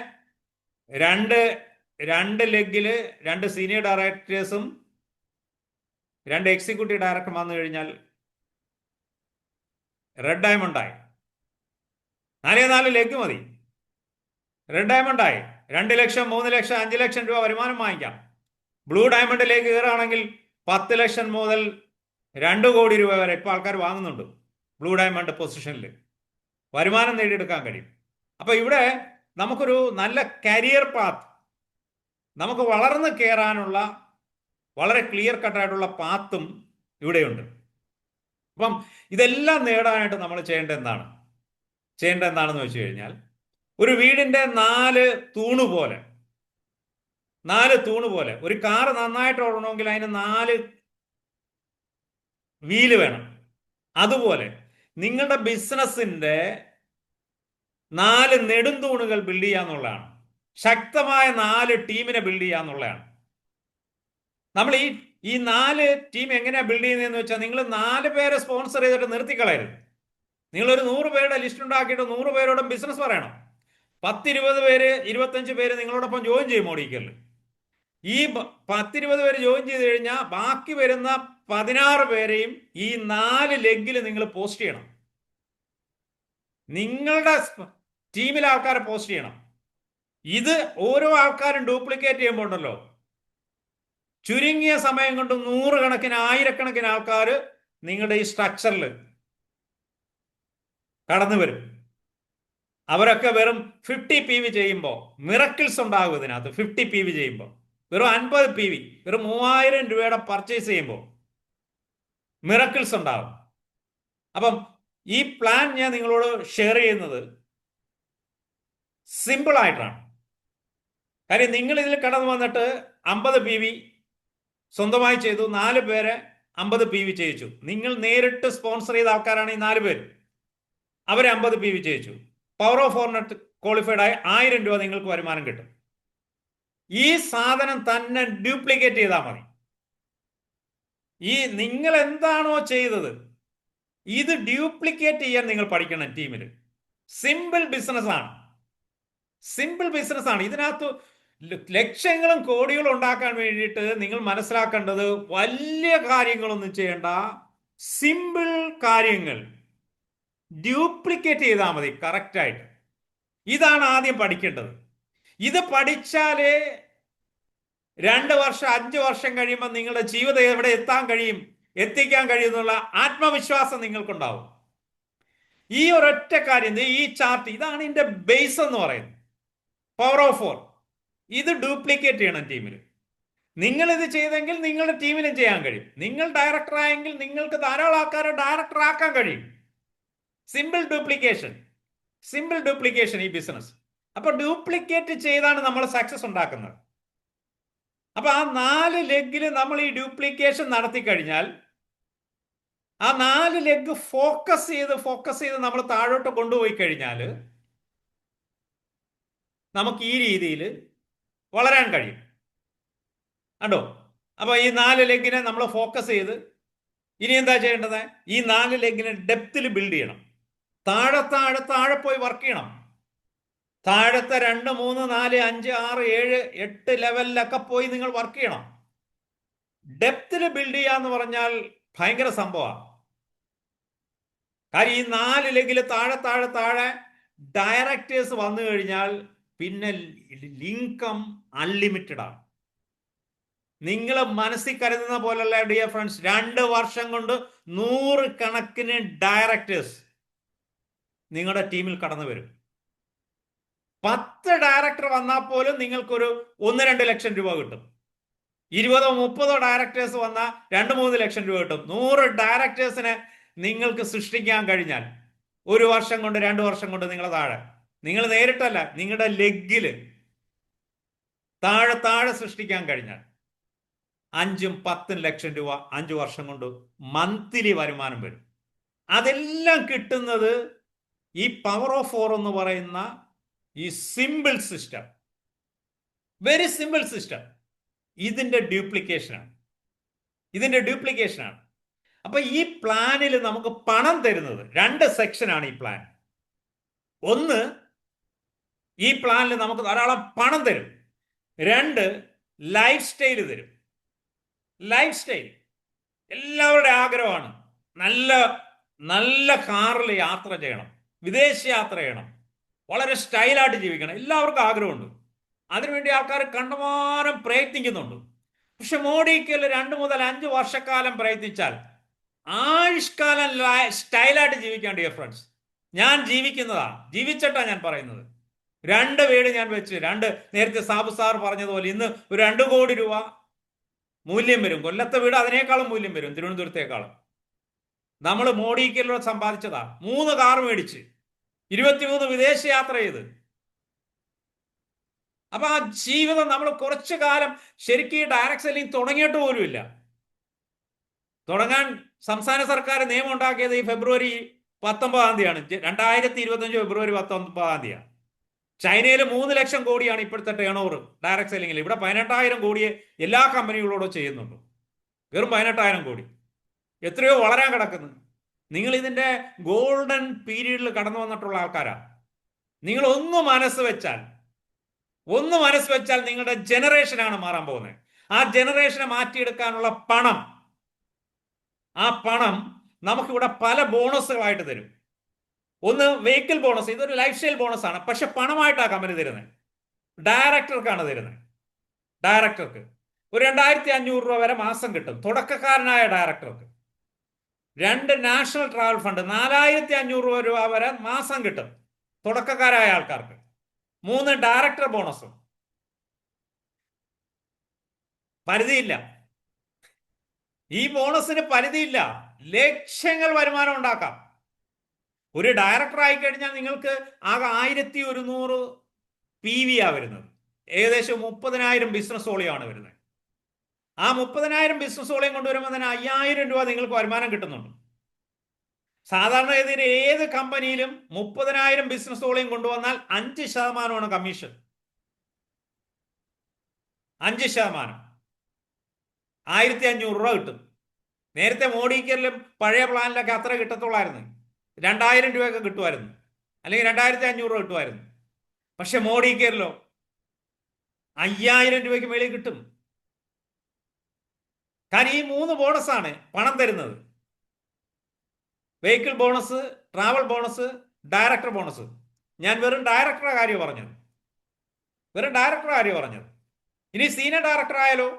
2 ലെഗിൽ 2 സീനിയർ ഡയറക്ടേഴ്സും 2 എക്സിക്യൂട്ടീവ് ഡയറക്ടർ വന്നു കഴിഞ്ഞാൽ റെഡ് ഡയമണ്ട് ആയി. 4 ലെഗ് മതി, റെഡ് ഡയമണ്ട് ആയി. 2 ലക്ഷം 3 ലക്ഷം 5 ലക്ഷം രൂപ വരുമാനം വാങ്ങിക്കാം. ബ്ലൂ ഡയമണ്ടിലേക്ക് കയറുകയാണെങ്കിൽ 10 ലക്ഷം മുതൽ 2 കോടി രൂപ വരെ ഇപ്പോൾ ആൾക്കാർ വാങ്ങുന്നുണ്ട്. ബ്ലൂ ഡയമണ്ട് പൊസിഷനിൽ വരുമാനം നേടിയെടുക്കാൻ കഴിയും. അപ്പൊ ഇവിടെ നമുക്കൊരു നല്ല കരിയർ പാത്ത്, നമുക്ക് വളർന്നു കയറാനുള്ള വളരെ ക്ലിയർ കട്ടായിട്ടുള്ള പാത്തും ഇവിടെയുണ്ട്. അപ്പം ഇതെല്ലാം നേടാനായിട്ട് നമ്മൾ ചെയ്യേണ്ടത് എന്താണെന്ന് വെച്ച് കഴിഞ്ഞാൽ, ഒരു വീടിന്റെ 4 തൂണ് പോലെ ഒരു കാറ് നന്നായിട്ട് ഓടണമെങ്കിൽ അതിന് 4 വീല് വേണം. അതുപോലെ നിങ്ങളുടെ ബിസിനസിന്റെ 4 നെടുംതൂണുകൾ ബിൽഡ് ചെയ്യാന്നുള്ളതാണ്. ശക്തമായ 4 ടീമിനെ ബിൽഡ് ചെയ്യാന്നുള്ളതാണ്. നമ്മൾ ഈ 4 ടീം എങ്ങനെയാ ബിൽഡ് ചെയ്യുന്നതെന്ന് വെച്ചാൽ, നിങ്ങൾ 4 പേരെ സ്പോൺസർ ചെയ്തിട്ട് നിർത്തിക്കളയരുത്. നിങ്ങളൊരു 100 പേരുടെ ലിസ്റ്റ് ഉണ്ടാക്കിയിട്ട് 100 പേരോടും ബിസിനസ് പറയണം. 10, 20 പേര് 25 പേര് നിങ്ങളോടൊപ്പം ജോയിൻ ചെയ്യും മോഡിക്കല്. ഈ 10, 20 പേര് ജോയിൻ ചെയ്ത് കഴിഞ്ഞാൽ ബാക്കി വരുന്ന 16 പേരെയും ഈ 4 ലെഗിൽ നിങ്ങൾ പോസ്റ്റ് ചെയ്യണം. നിങ്ങളുടെ ടീമിലെ ആൾക്കാരെ പോസ്റ്റ് ചെയ്യണം. ഇത് ഓരോ ആൾക്കാരും ഡ്യൂപ്ലിക്കേറ്റ് ചെയ്യുമ്പോൾ ഉണ്ടല്ലോ, ചുരുങ്ങിയ സമയം കൊണ്ട് 100 കണക്കിന് 1000 ആൾക്കാർ നിങ്ങളുടെ ഈ സ്ട്രക്ചറിൽ കടന്നു വരും. അവരൊക്കെ വെറും 50 PV ചെയ്യുമ്പോൾ മിറക്കിൾസ് ഉണ്ടാകും. ഇതിനകത്ത് 50 PV ചെയ്യുമ്പോൾ വെറും 50 PV, വെറും 3000 രൂപയുടെ പർച്ചേസ് ചെയ്യുമ്പോൾ മിറക്കിൾസ് ഉണ്ടാകും. അപ്പം ഈ പ്ലാൻ ഞാൻ നിങ്ങളോട് ഷെയർ ചെയ്യുന്നത് സിമ്പിൾ ആയിട്ടാണ്. കാര്യം നിങ്ങൾ ഇതിൽ കടന്നു വന്നിട്ട് 50 PV സ്വന്തമായി ചെയ്തു, 4 പേരെ 50 PV ചെയ്യിച്ചു. നിങ്ങൾ നേരിട്ട് സ്പോൺസർ ചെയ്ത ആൾക്കാരാണ് ഈ 4 പേര്. അവരെ 50 PV ചെയ്യിച്ചു. പവർ ഓഫ് ഫോർനെറ്റ് ക്വാളിഫൈഡ് ആയി 1000 രൂപ നിങ്ങൾക്ക് വരുമാനം കിട്ടും. ഈ സാധനം തന്നെ ഡ്യൂപ്ലിക്കേറ്റ് ചെയ്താൽ മതി. ഈ നിങ്ങൾ എന്താണോ ചെയ്തത് ഇത് ഡ്യൂപ്ലിക്കേറ്റ് ചെയ്യാൻ നിങ്ങൾ പഠിക്കണം ടീമിൽ. സിമ്പിൾ ബിസിനസ് ആണ്. ഇതിനകത്ത് ലക്ഷങ്ങളും കോടികളും ഉണ്ടാക്കാൻ വേണ്ടിയിട്ട് നിങ്ങൾ മനസ്സിലാക്കേണ്ടത് വലിയ കാര്യങ്ങളൊന്നും ചെയ്യേണ്ട, സിമ്പിൾ കാര്യങ്ങൾ ഡ്യൂപ്ലിക്കേറ്റ് ചെയ്താൽ മതി കറക്റ്റായിട്ട്. ഇതാണ് ആദ്യം പഠിക്കേണ്ടത്. ഇത് പഠിച്ചാലേ 2 വർഷം 5 വർഷം കഴിയുമ്പോൾ നിങ്ങളുടെ ജീവിതം എവിടെ എത്തിക്കാൻ കഴിയുന്നുള്ള ആത്മവിശ്വാസം നിങ്ങൾക്കുണ്ടാവും. ഈ ഒരൊറ്റ കാര്യം, ഈ ചാർട്ട്, ഇതാണ് ഇതിന്റെ ബേസ് എന്ന് പറയുന്നത്. പവർ ഓഫ് 4 ഇത് ഡ്യൂപ്ലിക്കേറ്റ് ചെയ്യണം ടീമിൽ. നിങ്ങൾ ഇത് ചെയ്തെങ്കിൽ നിങ്ങളുടെ ടീമിലും ചെയ്യാൻ കഴിയും. നിങ്ങൾ ഡയറക്ടർ ആയെങ്കിൽ നിങ്ങൾക്ക് ധാരാളം ആൾക്കാരെ ഡയറക്ടർ ആക്കാൻ കഴിയും. സിമ്പിൾ ഡ്യൂപ്ലിക്കേഷൻ ഈ ബിസിനസ്. അപ്പൊ ഡ്യൂപ്ലിക്കേറ്റ് ചെയ്താണ് നമ്മൾ സക്സസ് ഉണ്ടാക്കുന്നത്. അപ്പൊ ആ 4 ലെഗിൽ നമ്മൾ ഈ ഡ്യൂപ്ലിക്കേഷൻ നടത്തി കഴിഞ്ഞാൽ, ആ 4 ലെഗ് ഫോക്കസ് ചെയ്ത് നമ്മൾ താഴോട്ട് കൊണ്ടുപോയി കഴിഞ്ഞാൽ നമുക്ക് ഈ രീതിയിൽ വളരാൻ കഴിയും. കണ്ടോ? അപ്പൊ ഈ 4 ലെഗിനെ നമ്മൾ ഫോക്കസ് ചെയ്ത് ഇനി എന്താ ചെയ്യേണ്ടത്? ഈ 4 ലെഗിനെ ഡെപ്തിൽ ബിൽഡ് ചെയ്യണം. താഴെ പോയി വർക്ക് ചെയ്യണം. താഴത്തെ 2, 3, 4, 5, 6, 7, 8 ലെവലിലൊക്കെ പോയി നിങ്ങൾ വർക്ക് ചെയ്യണം. ഡെപ്തിൽ ബിൽഡ് ചെയ്യാന്ന് പറഞ്ഞാൽ ഭയങ്കര സംഭവമാണ്. കാര്യം ഈ 4 ലെഗിൽ താഴെ ഡയറക്ടേഴ്സ് വന്നു കഴിഞ്ഞാൽ പിന്നെ ഇൻകം അൺലിമിറ്റഡ് ആണ്. നിങ്ങൾ മനസ്സിൽ കരുതുന്ന പോലുള്ള ഡിയർ ഫ്രണ്ട്സ്, 2 വർഷം കൊണ്ട് 100 കണക്കിന് ഡയറക്ടേഴ്സ് നിങ്ങളുടെ ടീമിൽ കടന്നു വരും. 10 ഡയറക്ടർ വന്നാൽ പോലും നിങ്ങൾക്കൊരു 1-2 ലക്ഷം രൂപ കിട്ടും. 20-30 ഡയറക്ടേഴ്സ് വന്നാൽ 2-3 ലക്ഷം രൂപ കിട്ടും. 100 ഡയറക്ടേഴ്സിനെ നിങ്ങൾക്ക് സൃഷ്ടിക്കാൻ കഴിഞ്ഞാൽ 1 വർഷം കൊണ്ട് 2 വർഷം കൊണ്ട് നിങ്ങൾ നേരിട്ടല്ല, നിങ്ങളുടെ ലെഗില് താഴെ സൃഷ്ടിക്കാൻ കഴിഞ്ഞാൽ 5-10 ലക്ഷം രൂപ 5 വർഷം കൊണ്ട് മന്ത്ലി വരുമാനം വരും. അതെല്ലാം കിട്ടുന്നത് ഈ പവർ ഓഫ് 4 എന്ന് പറയുന്ന ഈ simple system, very simple system, ഇതിന്റെ ഡ്യൂപ്ലിക്കേഷനാണ്. അപ്പൊ ഈ പ്ലാനിൽ നമുക്ക് പണം തരുന്നത് 2 സെക്ഷനാണ് ഈ പ്ലാൻ. ഒന്ന്, ഈ പ്ലാനിൽ നമുക്ക് ധാരാളം പണം തരും. 2, ലൈഫ് സ്റ്റൈൽ തരും. ലൈഫ് സ്റ്റൈൽ എല്ലാവരുടെ ആഗ്രഹമാണ്. നല്ല കാറിൽ യാത്ര ചെയ്യണം, വിദേശ യാത്ര ചെയ്യണം, വളരെ സ്റ്റൈലായിട്ട് ജീവിക്കണം. എല്ലാവർക്കും ആഗ്രഹമുണ്ട്. അതിനുവേണ്ടി ആൾക്കാർ കണ്ടമാനം പ്രയത്നിക്കുന്നുണ്ട്. പക്ഷെ മോഡിക്ക് 2 മുതൽ 5 വർഷക്കാലം പ്രയത്നിച്ചാൽ ആയുഷ്കാലം സ്റ്റൈലായിട്ട് ജീവിക്കാൻ ഡിയർ ഫ്രണ്ട്സ്. ഞാൻ ജീവിച്ചിട്ടാ ഞാൻ പറയുന്നത്. 2 വീട് ഞാൻ വെച്ച്, നേരത്തെ സാബു സാർ പറഞ്ഞതുപോലെ ഇന്ന് ഒരു 2 കോടി രൂപ മൂല്യം വരും. കൊല്ലത്തെ വീട് അതിനേക്കാളും മൂല്യം വരും, തിരുവനന്തപുരത്തേക്കാളും. നമ്മൾ മോഡിക്കലിലൂടെ സമ്പാദിച്ചതാ. 3 കാർ മേടിച്ച്, 23 വിദേശ യാത്ര ചെയ്ത്. അപ്പൊ ആ ജീവിതം നമ്മൾ കുറച്ചു കാലം ശരിക്കും ഡയറക്ട് സെല്ലിംഗ് തുടങ്ങിയിട്ട് പോലുമില്ല. തുടങ്ങാൻ സംസ്ഥാന സർക്കാർ നിയമം ഉണ്ടാക്കിയത് ഈ ഫെബ്രുവരി 19-ാം തീയതിയാണ്. 2025 ഫെബ്രുവരി 19-ാം തീയതിയാണ്. ചൈനയിൽ 3 ലക്ഷം കോടിയാണ് ഇപ്പോഴത്തെ ടേൺ ഓവർ ഡയറക്ട് സെല്ലിംഗിൽ. ഇവിടെ 18,000 കോടിയെ എല്ലാ കമ്പനികളോടും ചെയ്യുന്നുണ്ട്. വെറും 18,000 കോടി. എത്രയോ വളരാൻ കിടക്കുന്നു. നിങ്ങൾ ഇതിന്റെ ഗോൾഡൻ പീരീഡിൽ കടന്നു വന്നിട്ടുള്ള ആൾക്കാരാണ്. നിങ്ങൾ ഒന്ന് മനസ്സ് വെച്ചാൽ നിങ്ങളുടെ ജനറേഷനാണ് മാറാൻ പോകുന്നത്. ആ ജനറേഷനെ മാറ്റിയെടുക്കാനുള്ള പണം, ആ പണം നമുക്കിവിടെ പല ബോണസുകളായിട്ട് തരും. ഒന്ന് വെഹിക്കിൾ ബോണസ്, ഇതൊരു ലൈഫ് സ്റ്റൈൽ ബോണസ് ആണ്. പക്ഷെ പണമായിട്ടാണ് കമ്പനി തരുന്നത്. ഡയറക്ടർക്കാണ് തരുന്നത്. ഡയറക്ടർക്ക് ഒരു 2,500 രൂപ വരെ മാസം കിട്ടും തുടക്കക്കാരനായ ഡയറക്ടർക്ക്. 2 നാഷണൽ ട്രാവൽ ഫണ്ട് 4,500 രൂപ വരെ മാസം കിട്ടും തുടക്കക്കാരായ ആൾക്കാർക്ക്. 3 ഡയറക്ടർ ബോണസും. പരിധിയില്ല. ഈ ബോണസിന് പരിധിയില്ല. ലക്ഷങ്ങൾ വരുമാനം ഉണ്ടാക്കാം. ഒരു ഡയറക്ടർ ആയിക്കഴിഞ്ഞാൽ നിങ്ങൾക്ക് ആകെ 1,100 PV വരുന്നത്. ഏകദേശം 30,000 ബിസിനസ് വോളിയാണ് വരുന്നത്. ആ 30,000 ബിസിനസ് വോളിയം കൊണ്ടുവരുമ്പോൾ തന്നെ 5,000 രൂപ നിങ്ങൾക്ക് വരുമാനം കിട്ടുന്നുണ്ട്. സാധാരണ ഗതിയിൽ ഏത് കമ്പനിയിലും 30,000 ബിസിനസ് വോളിയം കൊണ്ടുവന്നാൽ 5% കമ്മീഷൻ. 5%, 1,500 രൂപ കിട്ടും. നേരത്തെ മോഡിക്കലിലും പഴയ പ്ലാനിലൊക്കെ അത്ര കിട്ടത്തുള്ളായിരുന്നു. 2,000 രൂപയൊക്കെ കിട്ടുമായിരുന്നു, അല്ലെങ്കിൽ 2,500 രൂപ കിട്ടുമായിരുന്നു. പക്ഷെ മോഡിക്കലിലോ 5,000 രൂപയ്ക്ക് മേളിൽ കിട്ടും. കാരണം ഈ 3 ബോണസാണ് പണം തരുന്നത്. Vehicle bonus, travel bonus, director bonus. ഞാൻ വെറും ഡയറക്ടറുടെ കാര്യം പറഞ്ഞത്. ഇനി സീനിയർ ഡയറക്ടർ ആയാലോ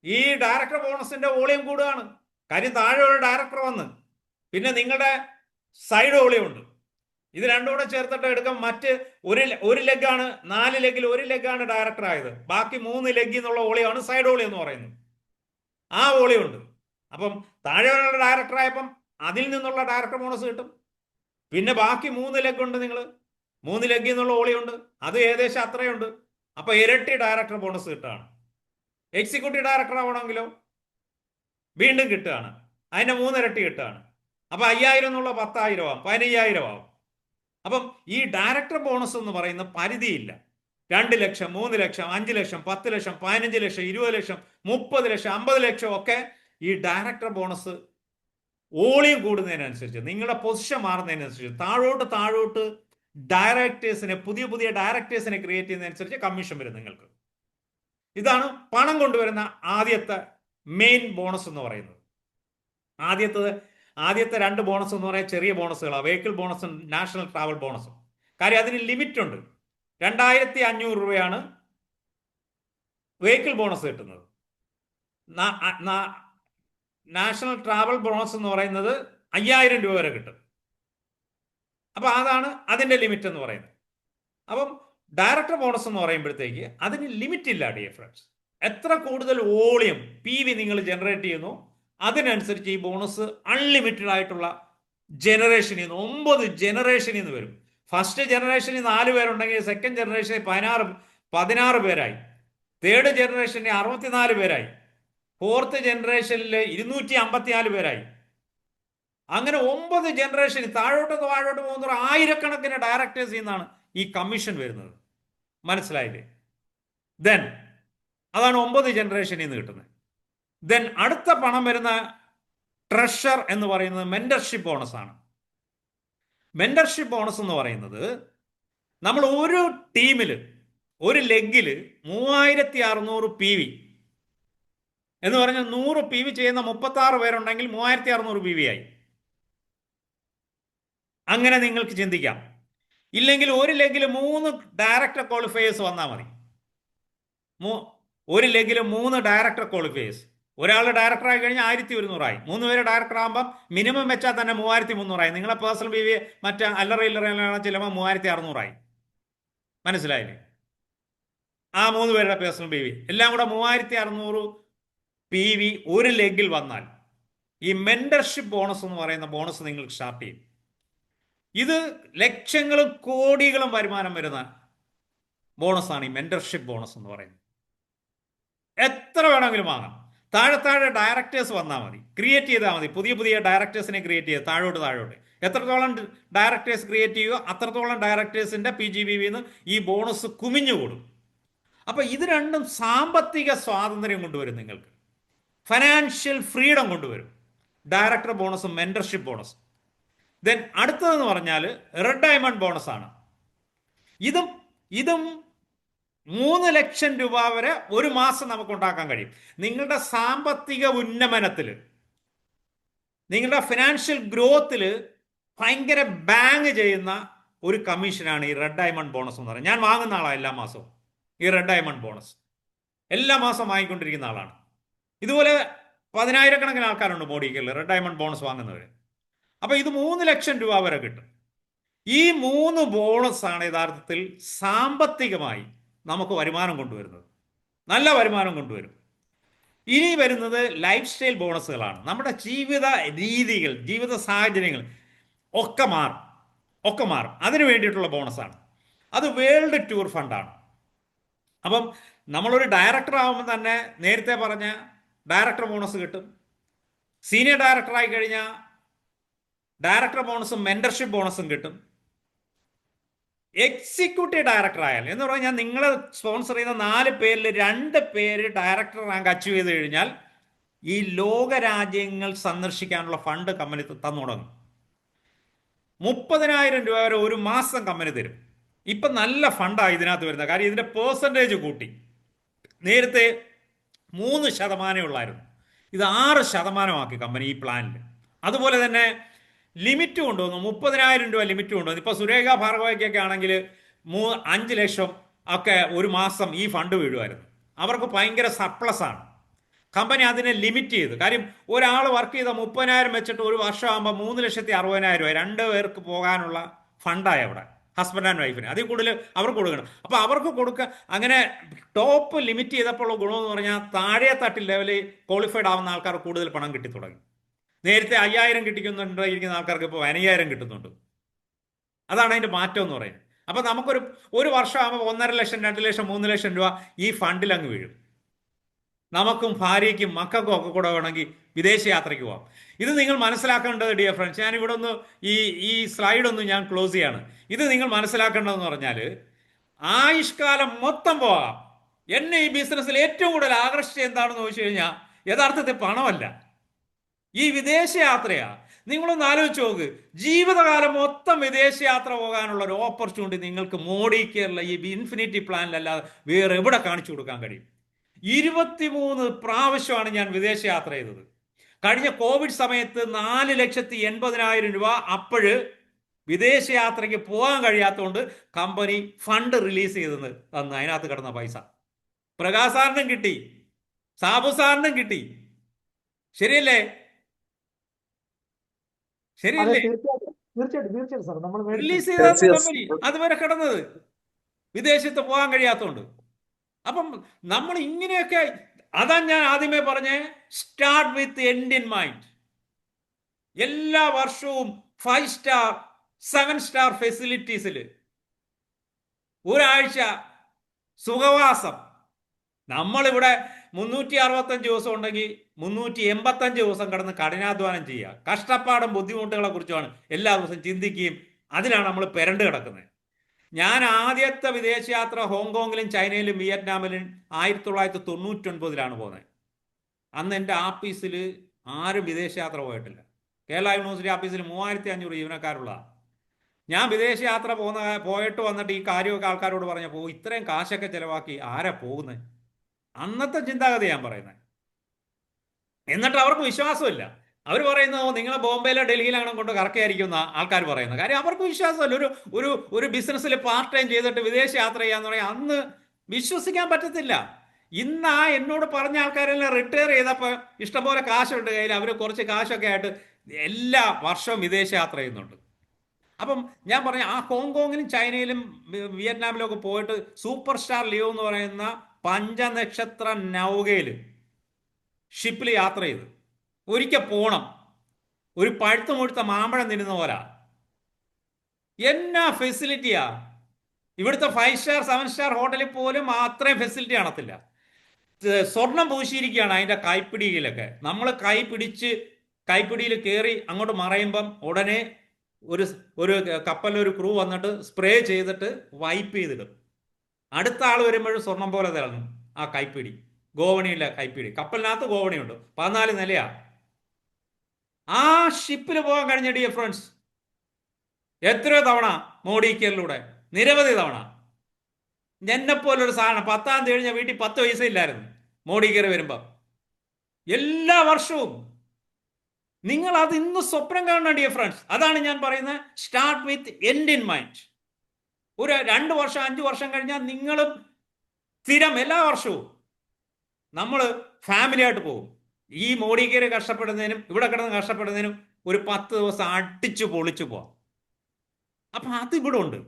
ഈ ഡയറക്ടർ ബോണസിന്റെ വോളിയം കൂടുകയാണ്. കാര്യം താഴെ ഒരു ഡയറക്ടർ വന്ന് പിന്നെ നിങ്ങളുടെ സൈഡ് വോളിയം ഉണ്ട്. ഇത് രണ്ടും കൂടെ ചേർത്തിട്ട് എടുക്കാം. മറ്റ് ഒരു ലെഗാണ്, 4 ലെഗിൽ 1 ലെഗാണ് ഡയറക്ടർ ആയത്. ബാക്കി 3 ലെഗിൽ നിന്നുള്ള വോളിയാണ് സൈഡ് വോളിയം എന്ന് പറയുന്നത്. ആ വോളിയം ഉണ്ട്. അപ്പം താഴെയുള്ള ഡയറക്ടർ ആയപ്പം അതിൽ നിന്നുള്ള ഡയറക്ടർ ബോണസ് കിട്ടും. പിന്നെ ബാക്കി 3 ലെഗ് ഉണ്ട്. നിങ്ങൾ 3 ലെഗിൽ നിന്നുള്ള വോളിയം ഉണ്ട്, അത് ഏകദേശം അത്രയുണ്ട്. അപ്പൊ ഇരട്ടി ഡയറക്ടർ ബോണസ് കിട്ടുകയാണ്. എക്സിക്യൂട്ടീവ് ഡയറക്ടർ ആവണമെങ്കിലോ വീണ്ടും കിട്ടുകയാണ്, അതിന്റെ 3 ഇരട്ടി കിട്ടുകയാണ്. അപ്പൊ 5,000 എന്നുള്ള 10,000 ആവും, 15,000 ആവും. അപ്പം ഈ ഡയറക്ടർ ബോണസ് എന്ന് പറയുന്ന പരിധിയില്ല. 2 ലക്ഷം, 3 ലക്ഷം, 5 ലക്ഷം, 10 ലക്ഷം, 15 ലക്ഷം, 20 ലക്ഷം, 30 ലക്ഷം, 50 ലക്ഷം ഒക്കെ ഈ ഡയറക്ടർ ബോണസ് വോളിയം കൂടുന്നതിനനുസരിച്ച്, നിങ്ങളുടെ പൊസിഷൻ മാറുന്നതിനനുസരിച്ച് താഴോട്ട് ഡയറക്ടേഴ്സിനെ, പുതിയ ഡയറക്ടേഴ്സിനെ ക്രിയേറ്റ് ചെയ്യുന്നതനുസരിച്ച് കമ്മീഷൻ വരും നിങ്ങൾക്ക്. ഇതാണ് പണം കൊണ്ടുവരുന്ന ആദ്യത്തെ മെയിൻ ബോണസ് എന്ന് പറയുന്നത്. ആദ്യത്തെ 2 ബോണസ് എന്ന് പറയുന്നത് ചെറിയ ബോണസുകളാണ്, വെഹിക്കിൾ ബോണസും നാഷണൽ ട്രാവൽ ബോണസും. കാര്യം അതിന് ലിമിറ്റ് ഉണ്ട്. 2,500 രൂപയാണ് വെഹിക്കിൾ ബോണസ് കിട്ടുന്നത്. നാഷണൽ ട്രാവൽ ബോണസ് എന്ന് പറയുന്നത് 5,000 രൂപ വരെ കിട്ടും. അപ്പൊ അതാണ് അതിന്റെ ലിമിറ്റ് എന്ന് പറയുന്നത്. അപ്പം ഡയറക്ടർ ബോണസ് എന്ന് പറയുമ്പോഴത്തേക്ക് അതിന് ലിമിറ്റ് ഇല്ല ഡിയർ ഫ്രണ്ട്സ്. എത്ര കൂടുതൽ വോളിയം PV നിങ്ങൾ ജനറേറ്റ് ചെയ്യുന്നു അതിനനുസരിച്ച് ഈ ബോണസ് അൺലിമിറ്റഡ് ആയിട്ടുള്ള ജനറേഷനിൽ നിന്ന് 9 ജനറേഷനിൽ നിന്ന് വരും. ഫസ്റ്റ് ജനറേഷനിൽ 4 പേരുണ്ടെങ്കിൽ സെക്കൻഡ് ജനറേഷനിൽ 16 പേരായി, തേർഡ് ജനറേഷനിൽ 64 പേരായി, ഫോർത്ത് ജനറേഷനിൽ 254 പേരായി. അങ്ങനെ 9 ജനറേഷനിൽ താഴോട്ട് പോകുന്ന ആയിരക്കണക്കിന് ഡയറക്ടേഴ്സിൽ നിന്നാണ് ഈ കമ്മീഷൻ വരുന്നത്. മനസ്സിലായില്ലേ? ദെൻ അതാണ് 9 ജനറേഷനിൽ നിന്ന് കിട്ടുന്നത്. ദെൻ അടുത്ത പണം വരുന്ന ട്രഷർ എന്ന് പറയുന്നത് മെന്റർഷിപ്പ് ബോണസ് ആണ്. മെന്റർഷിപ്പ് ബോണസ് എന്ന് പറയുന്നത് നമ്മൾ ഒരു ടീമിൽ, ഒരു ലെഗിൽ 3,600 PV എന്ന് പറഞ്ഞാൽ 100 PV ചെയ്യുന്ന 36 പേരുണ്ടെങ്കിൽ 3,600 PV ആയി. അങ്ങനെ നിങ്ങൾക്ക് ചിന്തിക്കാം. ഇല്ലെങ്കിൽ ഒരു ലെഗിൽ 3 ഡയറക്ടർ ക്വാളിഫയേഴ്സ് വന്നാൽ മതി. ഒരു ലെഗിൽ 3 ഡയറക്ടർ ക്വാളിഫയേഴ്സ്. ഒരാൾ ഡയറക്ടറായി കഴിഞ്ഞാൽ 1100ആയി. 3 പേര് ഡയറക്ടർ ആകുമ്പോൾ മിനിമം വെച്ചാൽ തന്നെ 3300ആയി. നിങ്ങളെ പേഴ്സണൽ ബി വി മറ്റേ അല്ലറ ഇല്ലറ ചിലപ്പോൾ 3600ആയി. മനസ്സിലായില്ലേ? ആ 3 പേരുടെ പേഴ്സണൽ ബി വി എല്ലാം കൂടെ 3600 PV ഒരു ലെഗിൽ വന്നാൽ ഈ മെന്റർഷിപ്പ് ബോണസ് എന്ന് പറയുന്ന ബോണസ് നിങ്ങൾക്ക് സ്റ്റാർട്ട് ചെയ്യും. ഇത് ലക്ഷങ്ങളും കോടികളും വരുമാനം വരുന്ന ബോണസാണ് ഈ മെന്റർഷിപ്പ് ബോണസ് എന്ന് പറയുന്നത്. എത്ര വേണമെങ്കിലും വാങ്ങാം. താഴെ താഴെ ഡയറക്ടേഴ്സ് വന്നാൽ മതി, ക്രിയേറ്റ് ചെയ്താൽ മതി. പുതിയ പുതിയ ഡയറക്ടേഴ്സിനെ ക്രിയേറ്റ് ചെയ്ത് താഴോട്ട് എത്രത്തോളം ഡയറക്ടേഴ്സ് ക്രിയേറ്റ് ചെയ്യുക അത്രത്തോളം ഡയറക്ടേഴ്സിന്റെ PGBVന്ന് ഈ ബോണസ് കുമിഞ്ഞുകൂടും. അപ്പൊ ഇത് രണ്ടും സാമ്പത്തിക സ്വാതന്ത്ര്യം കൊണ്ടുവരും, നിങ്ങൾക്ക് ഫൈനാൻഷ്യൽ ഫ്രീഡം കൊണ്ടുവരും. ഡയറക്ടർ ബോണസും മെന്റർഷിപ്പ് ബോണസും. ദെൻ അടുത്തതെന്ന് പറഞ്ഞാൽ റെഡ് ഡയമണ്ട് ബോണസ് ആണ്. ഇതും 3 ലക്ഷം രൂപ വരെ ഒരു മാസം നമുക്ക് ഉണ്ടാക്കാൻ കഴിയും. നിങ്ങളുടെ സാമ്പത്തിക ഉന്നമനത്തിൽ, നിങ്ങളുടെ ഫിനാൻഷ്യൽ ഗ്രോത്തിൽ ഭയങ്കര ബാങ്ക് ചെയ്യുന്ന ഒരു കമ്മീഷനാണ് ഈ റെഡ് ഡയമണ്ട് ബോണസ് എന്ന് പറയുന്നത്. ഞാൻ വാങ്ങുന്ന ആളാണ് എല്ലാ മാസവും ഈ റെഡ് ഡയമണ്ട് ബോണസ്. എല്ലാ മാസവും വാങ്ങിക്കൊണ്ടിരിക്കുന്ന ആളാണ്. ഇതുപോലെ 10,000-കണക്കിന് ആൾക്കാരുണ്ട് മോഡിക്കൽ റെഡ് ഡയമണ്ട് ബോണസ് വാങ്ങുന്നവർ. അപ്പൊ ഇത് 3 ലക്ഷം രൂപ വരെ കിട്ടും. ഈ 3 ബോണസ് ആണ് യഥാർത്ഥത്തിൽ സാമ്പത്തികമായി നമുക്ക് വരുമാനം കൊണ്ടുവരുന്നത്. നല്ല വരുമാനം കൊണ്ടുവരും. ഇനി വരുന്നത് ലൈഫ് സ്റ്റൈൽ ബോണസുകളാണ്. നമ്മുടെ ജീവിത രീതികൾ, ജീവിത സാഹചര്യങ്ങൾ ഒക്കെ മാറും. അതിനു വേണ്ടിയിട്ടുള്ള ബോണസാണ്. അത് വേൾഡ് ടൂർ ഫണ്ടാണ്. അപ്പം നമ്മളൊരു ഡയറക്ടർ ആകുമ്പോൾ തന്നെ നേരത്തെ പറഞ്ഞ ഡയറക്ടർ ബോണസ് കിട്ടും. സീനിയർ ഡയറക്ടറായി കഴിഞ്ഞാൽ ഡയറക്ടർ ബോണസും മെന്റർഷിപ്പ് ബോണസും കിട്ടും. എക്സിക്യൂട്ടീവ് ഡയറക്ടർ ആയാൽ എന്ന് പറഞ്ഞാൽ നിങ്ങൾ സ്പോൺസർ ചെയ്യുന്ന 4 പേരിൽ 2 പേര് ഡയറക്ടർ റാങ്ക് അച്ചീവ് ചെയ്ത് കഴിഞ്ഞാൽ ഈ ലോക രാജ്യങ്ങൾ സന്ദർശിക്കാനുള്ള ഫണ്ട് കമ്പനി തന്നു തുടങ്ങും. 30,000 രൂപ വരെ ഒരു മാസം കമ്പനി തരും. ഇപ്പം നല്ല ഫണ്ടാണ് ഇതിനകത്ത് വരുന്നത്. കാര്യം ഇതിൻ്റെ പേഴ്സൻറ്റേജ് കൂട്ടി. നേരത്തെ 3% ഉള്ളായിരുന്നു, ഇത് 6% കമ്പനി ഈ പ്ലാനിൽ. അതുപോലെ തന്നെ ലിമിറ്റ് കൊണ്ടുവന്നു, 30,000 രൂപ ലിമിറ്റ് കൊണ്ടുവന്നു. ഇപ്പോൾ സുരേഖ ഭാർഗവയ്ക്കൊക്കെ ആണെങ്കിൽ 5 ലക്ഷം ഒക്കെ ഒരു മാസം ഈ ഫണ്ട് വീഴുമായിരുന്നു. അവർക്ക് ഭയങ്കര സർപ്ലസ് ആണ്. കമ്പനി അതിനെ ലിമിറ്റ് ചെയ്തു. കാര്യം ഒരാൾ വർക്ക് ചെയ്ത 30,000 വെച്ചിട്ട് ഒരു വർഷമാകുമ്പോൾ 3,60,000 രൂപ 2 പേർക്ക് പോകാനുള്ള ഫണ്ടായി അവിടെ, ഹസ്ബൻഡ് ആൻഡ് വൈഫിന്. അതിൽ കൂടുതൽ അവർക്ക് കൊടുക്കണം. അപ്പോൾ അവർക്ക് അങ്ങനെ ടോപ്പ് ലിമിറ്റ് ചെയ്തപ്പോൾ ഗുണമെന്ന് പറഞ്ഞാൽ താഴെ തട്ടിൽ ലെവലിൽ ക്വാളിഫൈഡ് ആവുന്ന ആൾക്കാർ കൂടുതൽ പണം കിട്ടി തുടങ്ങി. നേരത്തെ 5,000 കിട്ടിക്കുന്നുണ്ടായിരിക്കുന്ന ആൾക്കാർക്ക് ഇപ്പോൾ 15,000 കിട്ടുന്നുണ്ട്. അതാണ് അതിൻ്റെ മാറ്റം എന്ന് പറയുന്നത്. അപ്പോൾ ഒരു വർഷമാകുമ്പോൾ 1.5 ലക്ഷം, 2 ലക്ഷം, 3 ലക്ഷം രൂപ ഈ ഫണ്ടിൽ അങ്ങ് വീഴും. നമുക്കും ഭാര്യയ്ക്കും മക്കൾക്കും ഒക്കെ കൂടെ വേണമെങ്കിൽ വിദേശ യാത്രയ്ക്ക് പോകാം. ഇത് നിങ്ങൾ മനസ്സിലാക്കേണ്ടത് ഡിയർ ഫ്രണ്ട്സ്, ഞാൻ ഇവിടെ ഒന്ന് ഈ സ്ലൈഡൊന്ന് ഞാൻ ക്ലോസ് ചെയ്യാണ്. ഇത് നിങ്ങൾ മനസ്സിലാക്കേണ്ടതെന്ന് പറഞ്ഞാൽ ആയുഷ്കാലം മൊത്തം പോകാം. എന്നെ ഈ ബിസിനസ്സിൽ ഏറ്റവും കൂടുതൽ ആകർഷിച്ചത് എന്താണെന്ന് ചോദിച്ചു കഴിഞ്ഞാൽ യഥാർത്ഥത്തിൽ പണമല്ല, ഈ വിദേശയാത്രയാ. നിങ്ങളൊന്ന് ആലോചിച്ച് നോക്ക്, ജീവിതകാലം മൊത്തം വിദേശയാത്ര പോകാനുള്ള ഒരു ഓപ്പർച്യൂണിറ്റി നിങ്ങൾക്ക് മോഡി കെയറിലെ ഈ ഇൻഫിനിറ്റി പ്ലാനിലല്ലാതെ വേറെ എവിടെ കാണിച്ചു കൊടുക്കാൻ കഴിയും? 23 പ്രാവശ്യമാണ് ഞാൻ വിദേശയാത്ര ചെയ്തത്. കഴിഞ്ഞ കോവിഡ് സമയത്ത് 4,80,000 രൂപ അപ്പോഴ് വിദേശയാത്രയ്ക്ക് പോകാൻ കഴിയാത്തതുകൊണ്ട് കമ്പനി ഫണ്ട് റിലീസ് ചെയ്തെന്ന് തന്ന് അതിനകത്ത് കിടന്ന പൈസ പ്രകാശ് സാറിനും കിട്ടി, സാബു സാറിനും കിട്ടി. ശരിയല്ലേ? റിലീസ് ചെയ്ത കമ്പനി അതുവരെ കിടന്നത് വിദേശത്ത് പോകാൻ കഴിയാത്തതുകൊണ്ട്. അപ്പം നമ്മൾ ഇങ്ങനെയൊക്കെ, അതാ ഞാൻ ആദ്യമേ പറഞ്ഞേ, start with end in mind. എല്ലാ വർഷവും 5 സ്റ്റാർ 7 സ്റ്റാർ ഫെസിലിറ്റീസിൽ ഒരാഴ്ച സുഖവാസം. നമ്മളിവിടെ 365 ദിവസം ഉണ്ടെങ്കിൽ 385 ദിവസം കിടന്ന് കഠിനാധ്വാനം ചെയ്യുക. കഷ്ടപ്പാടും ബുദ്ധിമുട്ടുകളെ കുറിച്ചാണ് എല്ലാ ദിവസവും ചിന്തിക്കുകയും അതിലാണ് നമ്മൾ പെരണ്ട് കിടക്കുന്നത്. ഞാൻ ആദ്യത്തെ വിദേശയാത്ര ഹോങ്കോങ്ങിലും ചൈനയിലും വിയറ്റ്നാമിലും 1999 പോകുന്നത്. അന്ന് എൻ്റെ ആഫീസിൽ ആരും വിദേശയാത്ര പോയിട്ടില്ല. കേരള യൂണിവേഴ്സിറ്റി ആഫീസിൽ 3,500 ജീവനക്കാരുള്ളതാണ്. ഞാൻ വിദേശയാത്ര പോയിട്ട് വന്നിട്ട് ഈ കാര്യമൊക്കെ ആൾക്കാരോട് പറഞ്ഞപ്പോൾ ഇത്രയും കാശൊക്കെ ചിലവാക്കി ആരാ പോകുന്നത്? അന്നത്തെ ചിന്താഗതി ഞാൻ പറയുന്നത്. എന്നിട്ട് അവർക്ക് വിശ്വാസമില്ല. അവർ പറയുന്നത് നിങ്ങളെ ബോംബെയിലോ ഡൽഹിയിലാണോ കൊണ്ട് കറക്കായിരിക്കുന്ന ആൾക്കാർ പറയുന്നത്. കാര്യം അവർക്ക് വിശ്വാസമല്ല. ഒരു ബിസിനസ്സിൽ പാർട്ട് ടൈം ചെയ്തിട്ട് വിദേശ യാത്ര ചെയ്യാന്ന് പറയാൻ അന്ന് വിശ്വസിക്കാൻ പറ്റത്തില്ല. ഇന്ന് എന്നോട് പറഞ്ഞ ആൾക്കാരെല്ലാം റിട്ടയർ ചെയ്തപ്പോൾ ഇഷ്ടംപോലെ കാശുണ്ട് കയ്യിൽ, അവർ കുറച്ച് കാശൊക്കെ ആയിട്ട് എല്ലാ വർഷവും വിദേശ യാത്ര ചെയ്യുന്നുണ്ട്. അപ്പം ഞാൻ പറഞ്ഞു, ആ ഹോങ്കോങ്ങിലും ചൈനയിലും വിയറ്റ്നാമിലും ഒക്കെ പോയിട്ട് സൂപ്പർ സ്റ്റാർ ലിയോ എന്ന് പറയുന്ന പഞ്ചനക്ഷത്ര നൗകയിൽ ഷിപ്പിൽ യാത്ര ചെയ്ത് ഒരിക്കൽ പോണം. ഒരു പഴുത്ത മുഴുത്ത മാമ്പഴം തിന്നുന്ന പോലാ. എന്നാ ഫെസിലിറ്റിയാ! ഇവിടുത്തെ 5 സ്റ്റാർ 7 സ്റ്റാർ ഹോട്ടലിൽ പോലും അത്രയും ഫെസിലിറ്റി കാണത്തില്ല. സ്വർണം പൂശിയിരിക്കുകയാണ് അതിന്റെ കൈപ്പിടിയിലൊക്കെ. നമ്മൾ കൈ പിടിച്ച് കൈപ്പിടിയിൽ കയറി അങ്ങോട്ട് മറയുമ്പം ഉടനെ ഒരു ഒരു കപ്പലിൽ ഒരു ക്രൂ വന്നിട്ട് സ്പ്രേ ചെയ്തിട്ട് വൈപ്പ് ചെയ്തിടും. അടുത്ത ആൾ വരുമ്പോഴും സ്വർണം പോലെ തിളങ്ങും ആ കൈപ്പിടി. ഗോവണിയില്ല കൈപ്പിടി. കപ്പലിനകത്ത് ഗോവണിയുണ്ട്. 14 നിലയാ. ആ ഷിപ്പിൽ പോകാൻ കഴിഞ്ഞ ഡിയർ ഫ്രണ്ട്സ്, എത്രയോ തവണ മോഡിക്കലിലൂടെ, നിരവധി തവണ. എന്നെപ്പോലൊരു സാധനം 10-ാം തീയതി കഴിഞ്ഞ വീട്ടിൽ 10 പൈസ ഇല്ലായിരുന്നു. മോഡി കയറി വരുമ്പം എല്ലാ വർഷവും നിങ്ങൾ അത് ഇന്ന് സ്വപ്നം കാണണം ഡിയർ ഫ്രണ്ട്സ്. അതാണ് ഞാൻ പറയുന്നത്, start with end in mind. ഒരു 2 വർഷം 5 വർഷം കഴിഞ്ഞാൽ നിങ്ങളും സ്ഥിരം എല്ലാ വർഷവും നമ്മൾ ഫാമിലി ആയിട്ട് പോകും. ഈ മോഡി കയറി കഷ്ടപ്പെടുന്നതിനും ഇവിടെ കിടന്ന് കഷ്ടപ്പെടുന്നതിനും ഒരു 10 ദിവസം അടിച്ചു പൊളിച്ചു പോവാം. അപ്പം അത് ഇവിടെ ഉണ്ട്.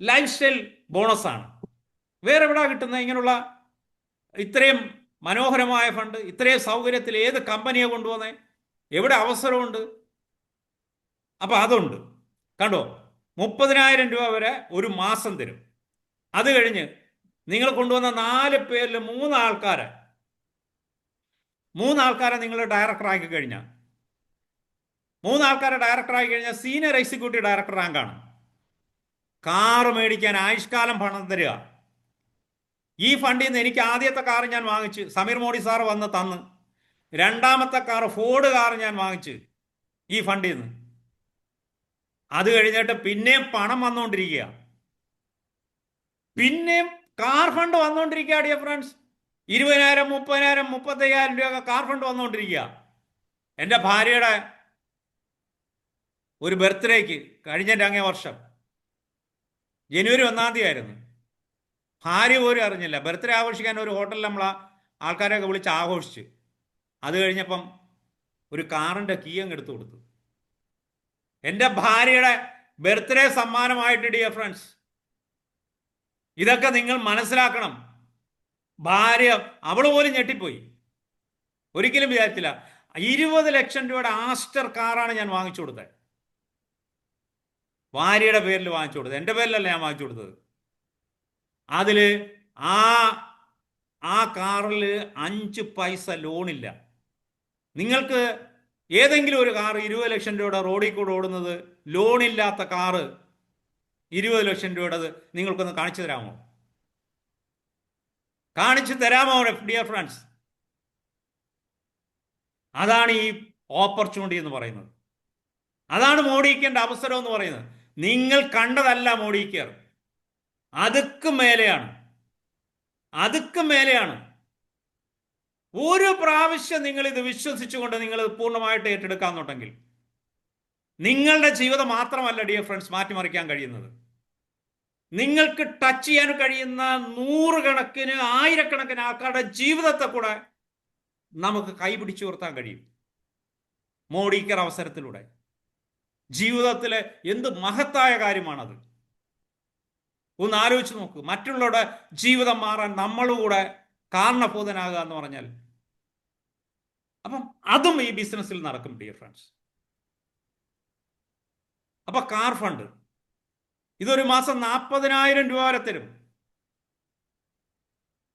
ലൈഫ് സ്റ്റൈൽ ബോണസാണ്. വേറെ എവിടാ കിട്ടുന്നത് ഇങ്ങനെയുള്ള ഇത്രയും മനോഹരമായ ഫണ്ട്, ഇത്രയും സൗകര്യത്തിൽ ഏത് കമ്പനിയെ കൊണ്ടുപോകുന്നത്? എവിടെ അവസരമുണ്ട്? അപ്പം അതുണ്ട്. കണ്ടോ, 30,000 രൂപ വരെ ഒരു മാസം തരും. അത് കഴിഞ്ഞ് നിങ്ങൾ കൊണ്ടുവന്ന 4 പേരിൽ 3 ആൾക്കാരെ നിങ്ങൾ ഡയറക്ടറാക്കി കഴിഞ്ഞാൽ, 3 ആൾക്കാരെ ഡയറക്ടറാക്കി കഴിഞ്ഞാൽ സീനിയർ എക്സിക്യൂട്ടീവ് ഡയറക്ടർ റാങ്കാണ്. കാറ് മേടിക്കാൻ ആയുഷ്കാലം പണം തരിക. ഈ ഫണ്ടിൽ നിന്ന് എനിക്ക് ആദ്യത്തെ കാർ ഞാൻ വാങ്ങിച്ച്, സമീർ മോഡി സാർ വന്ന് തന്ന്. രണ്ടാമത്തെ കാർ ഫോർഡ് കാർ ഞാൻ വാങ്ങിച്ച് ഈ ഫണ്ടിൽ നിന്ന്. അത് കഴിഞ്ഞിട്ട് പിന്നെയും പണം വന്നുകൊണ്ടിരിക്കുക, പിന്നെയും കാർ ഫണ്ട് വന്നുകൊണ്ടിരിക്കുക ഡിയർ ഫ്രണ്ട്സ്. 20,000 30,000 35,000 രൂപ കാർ ഫണ്ട് വന്നുകൊണ്ടിരിക്കുക. എൻ്റെ ഭാര്യയുടെ ഒരു ബർത്ത്ഡേക്ക് കഴിഞ്ഞ അങ്ങേ വർഷം ജനുവരി 1-ാം തീയതി ആയിരുന്നു. ഭാര്യ പോലും അറിഞ്ഞില്ല. ബർത്ത്ഡേ ആഘോഷിക്കാൻ ഒരു ഹോട്ടലിൽ നമ്മൾ ആൾക്കാരെയൊക്കെ വിളിച്ച് ആഘോഷിച്ച്. അത് കഴിഞ്ഞപ്പം ഒരു കാറിൻ്റെ കീ അങ്ങ് എടുത്തു കൊടുത്തു. എൻ്റെ ഭാര്യയുടെ ബർത്ത്ഡേ സമ്മാനമായിട്ട് ഡിയർ ഫ്രണ്ട്സ്. ഇതൊക്കെ നിങ്ങൾ മനസ്സിലാക്കണം. ഭാര്യ അവൾ പോലും ഞെട്ടിപ്പോയി. ഒരിക്കലും വിചാരിച്ചില്ല. 20 ലക്ഷം രൂപയുടെ ആസ്റ്റർ കാറാണ് ഞാൻ വാങ്ങിച്ചു കൊടുത്തത്. ഭാര്യയുടെ പേരിൽ വാങ്ങിച്ചു കൊടുത്തത്, എൻ്റെ പേരിലല്ല ഞാൻ വാങ്ങിച്ചു കൊടുത്തത്. അതിൽ ആ കാറിൽ 5 പൈസ ലോണില്ല. നിങ്ങൾക്ക് ഏതെങ്കിലും ഒരു കാർ 20 ലക്ഷം രൂപയുടെ റോഡിൽ കൂടെ ഓടുന്നത്, ലോണില്ലാത്ത കാറ് 20 ലക്ഷം രൂപയുടേത് നിങ്ങൾക്കൊന്ന് കാണിച്ചു തരാമോ? കാണിച്ചു തരാമോ ഡിയർ ഫ്രണ്ട്സ്? അതാണ് ഈ ഓപ്പർച്യൂണിറ്റി എന്ന് പറയുന്നത്. അതാണ് മോഡിക്കേണ്ട അവസരം എന്ന് പറയുന്നത്. നിങ്ങൾ കണ്ടതല്ല മോഡി കെയർ, അതുക്കും മേലെയാണ്, അതുക്കും മേലെയാണ്. ഒരു പ്രാവശ്യം നിങ്ങൾ ഇത് വിശ്വസിച്ചുകൊണ്ട് നിങ്ങൾ പൂർണ്ണമായിട്ട് ഏറ്റെടുക്കാന്നുണ്ടെങ്കിൽ നിങ്ങളുടെ ജീവിതം മാത്രമല്ല ഡിയർ ഫ്രണ്ട്സ് മാറ്റിമറിക്കാൻ കഴിയുന്നത്. നിങ്ങൾക്ക് ടച്ച് ചെയ്യാൻ കഴിയുന്ന 100 കണക്കിന് 1000 കണക്കിന് ആൾക്കാരുടെ ജീവിതത്തെ കൂടെ നമുക്ക് കൈപിടിച്ചു ഉയർത്താൻ കഴിയും മോഡി കെയർ അവസരത്തിലൂടെ. ജീവിതത്തിലെ എന്ത് മഹത്തായ കാര്യമാണത്! ഒന്ന് ആലോചിച്ച് നോക്കൂ. മറ്റുള്ളവരുടെ ജീവിതം മാറാൻ നമ്മളുകൂടെ കാരണഭൂതനാകുക എന്ന് പറഞ്ഞാൽ, അപ്പം അതും ഈ ബിസിനസ്സിൽ നടക്കും ഡിയർ ഫ്രണ്ട്സ്. അപ്പൊ കാർ ഫണ്ട് ഇതൊരു മാസം 40,000 രൂപ വരെ തരും.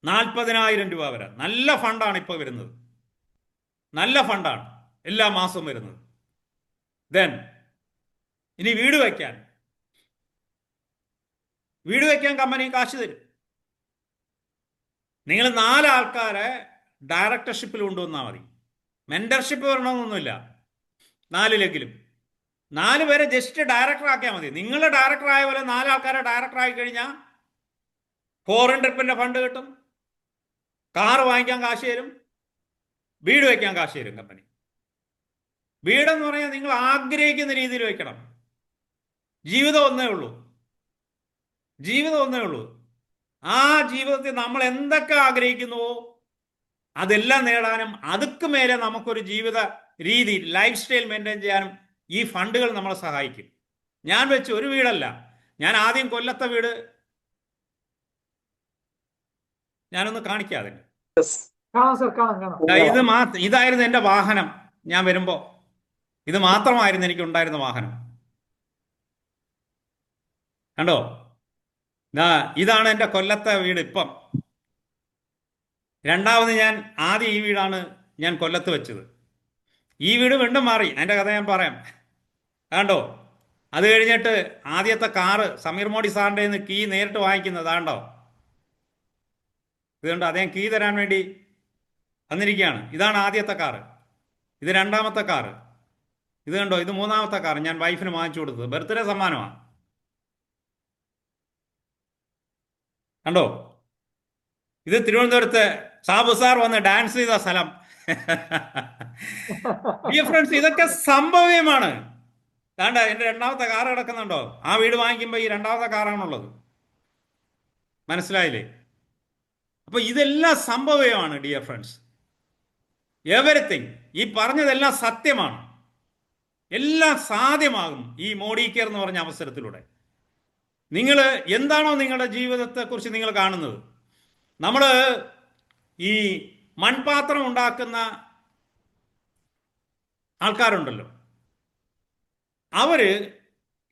40,000 രൂപ വരെ നല്ല ഫണ്ടാണ് ഇപ്പോൾ വരുന്നത്. നല്ല ഫണ്ടാണ് എല്ലാ മാസവും വരുന്നത്. ദെൻ ഇനി വീട് വയ്ക്കാൻ കമ്പനി കാശ് തരും. നിങ്ങൾ 4 ആൾക്കാരെ ഡയറക്ടർഷിപ്പിൽ കൊണ്ടുവന്നാൽ മതി. മെന്റർഷിപ്പ് വരണമെന്നൊന്നുമില്ല. 4 പേരെ ജസ്റ്റ് ഡയറക്ടർ ആക്കിയാൽ മതി. നിങ്ങൾ ഡയറക്ടർ ആയ പോലെ 4 ആൾക്കാരെ ഡയറക്ടർ ആയി കഴിഞ്ഞാൽ ഫോറിൻ ട്രിപ്പിന്റെ ഫണ്ട് കിട്ടും, കാറ് വാങ്ങിക്കാൻ കാശ് തരും, വീട് വയ്ക്കാൻ കാശ് തരും കമ്പനി. വീടെന്ന് പറഞ്ഞാൽ നിങ്ങൾ ആഗ്രഹിക്കുന്ന രീതിയിൽ വയ്ക്കണം. ജീവിതം ഒന്നേ ഉള്ളൂ. ആ ജീവിതത്തിൽ നമ്മൾ എന്തൊക്കെ ആഗ്രഹിക്കുന്നുവോ അതെല്ലാം നേടാനും അതുക്ക് മേലെ നമുക്കൊരു ജീവിത രീതി, ലൈഫ് സ്റ്റൈൽ മെയിൻറ്റെയിൻ ചെയ്യാനും ഈ ഫണ്ടുകൾ നമ്മളെ സഹായിക്കും. ഞാൻ വെച്ച് ഒരു വീടല്ല, ഞാൻ ആദ്യം കൊല്ലത്തെ വീട് ഞാനൊന്ന് കാണിക്കാതെ. ഇതായിരുന്നു എൻ്റെ വാഹനം. ഞാൻ വരുമ്പോ ഇത് മാത്രമായിരുന്നു എനിക്ക് ഉണ്ടായിരുന്ന വാഹനം. കണ്ടോ, ഇതാണ് എൻ്റെ കൊല്ലത്തെ വീട്. ഇപ്പം രണ്ടാമത് ആദ്യം ഈ വീടാണ് ഞാൻ കൊല്ലത്ത് വെച്ചത്. ഈ വീട് വീണ്ടും മാറി, അതിൻ്റെ കഥ ഞാൻ പറയാം. കണ്ടോ, അത് കഴിഞ്ഞിട്ട് ആദ്യത്തെ കാറ് സമീർ മോഡി സാറിൻ്റെ നിന്ന് കീ നേരിട്ട് വാങ്ങിക്കുന്നത് ആണ്ടോ. ഇത് കണ്ടോ, അദ്ദേഹം കീ തരാൻ വേണ്ടി വന്നിരിക്കുകയാണ്. ഇതാണ് ആദ്യത്തെ കാറ്, ഇത് രണ്ടാമത്തെ കാറ്, ഇത് കണ്ടോ, ഇത് മൂന്നാമത്തെ കാർ ഞാൻ വൈഫിന് വാങ്ങിച്ചു കൊടുത്തത്, ബർത്ത്ഡേ സമ്മാനമാണ്. കണ്ടോ, ഇത് തിരുവനന്തപുരത്ത് സാബു സാർ വന്ന് ഡാൻസ് ചെയ്ത സ്ഥലം. ഡിയർ ഫ്രണ്ട്സ്, ഇതൊക്കെ സംഭവ്യമാണ്. വേണ്ട, എൻ്റെ രണ്ടാമത്തെ കാർ കിടക്കുന്നുണ്ടോ, ആ വീട് വാങ്ങിക്കുമ്പോൾ ഈ രണ്ടാമത്തെ കാറാണുള്ളത്. മനസ്സിലായില്ലേ? അപ്പൊ ഇതെല്ലാം സംഭവ്യമാണ് ഡിയർ ഫ്രണ്ട്സ്. എവരിത്തിങ്, ഈ പറഞ്ഞതെല്ലാം സത്യമാണ്. എല്ലാം സാധ്യമാകും ഈ മോഡി കെയർ എന്ന് പറഞ്ഞ അവസരത്തിലൂടെ. നിങ്ങൾ എന്താണോ നിങ്ങളുടെ ജീവിതത്തെക്കുറിച്ച് നിങ്ങൾ കാണുന്നത്, നമ്മൾ ഈ മൺപാത്രം ഉണ്ടാക്കുന്ന ആൾക്കാരുണ്ടല്ലോ, അവര്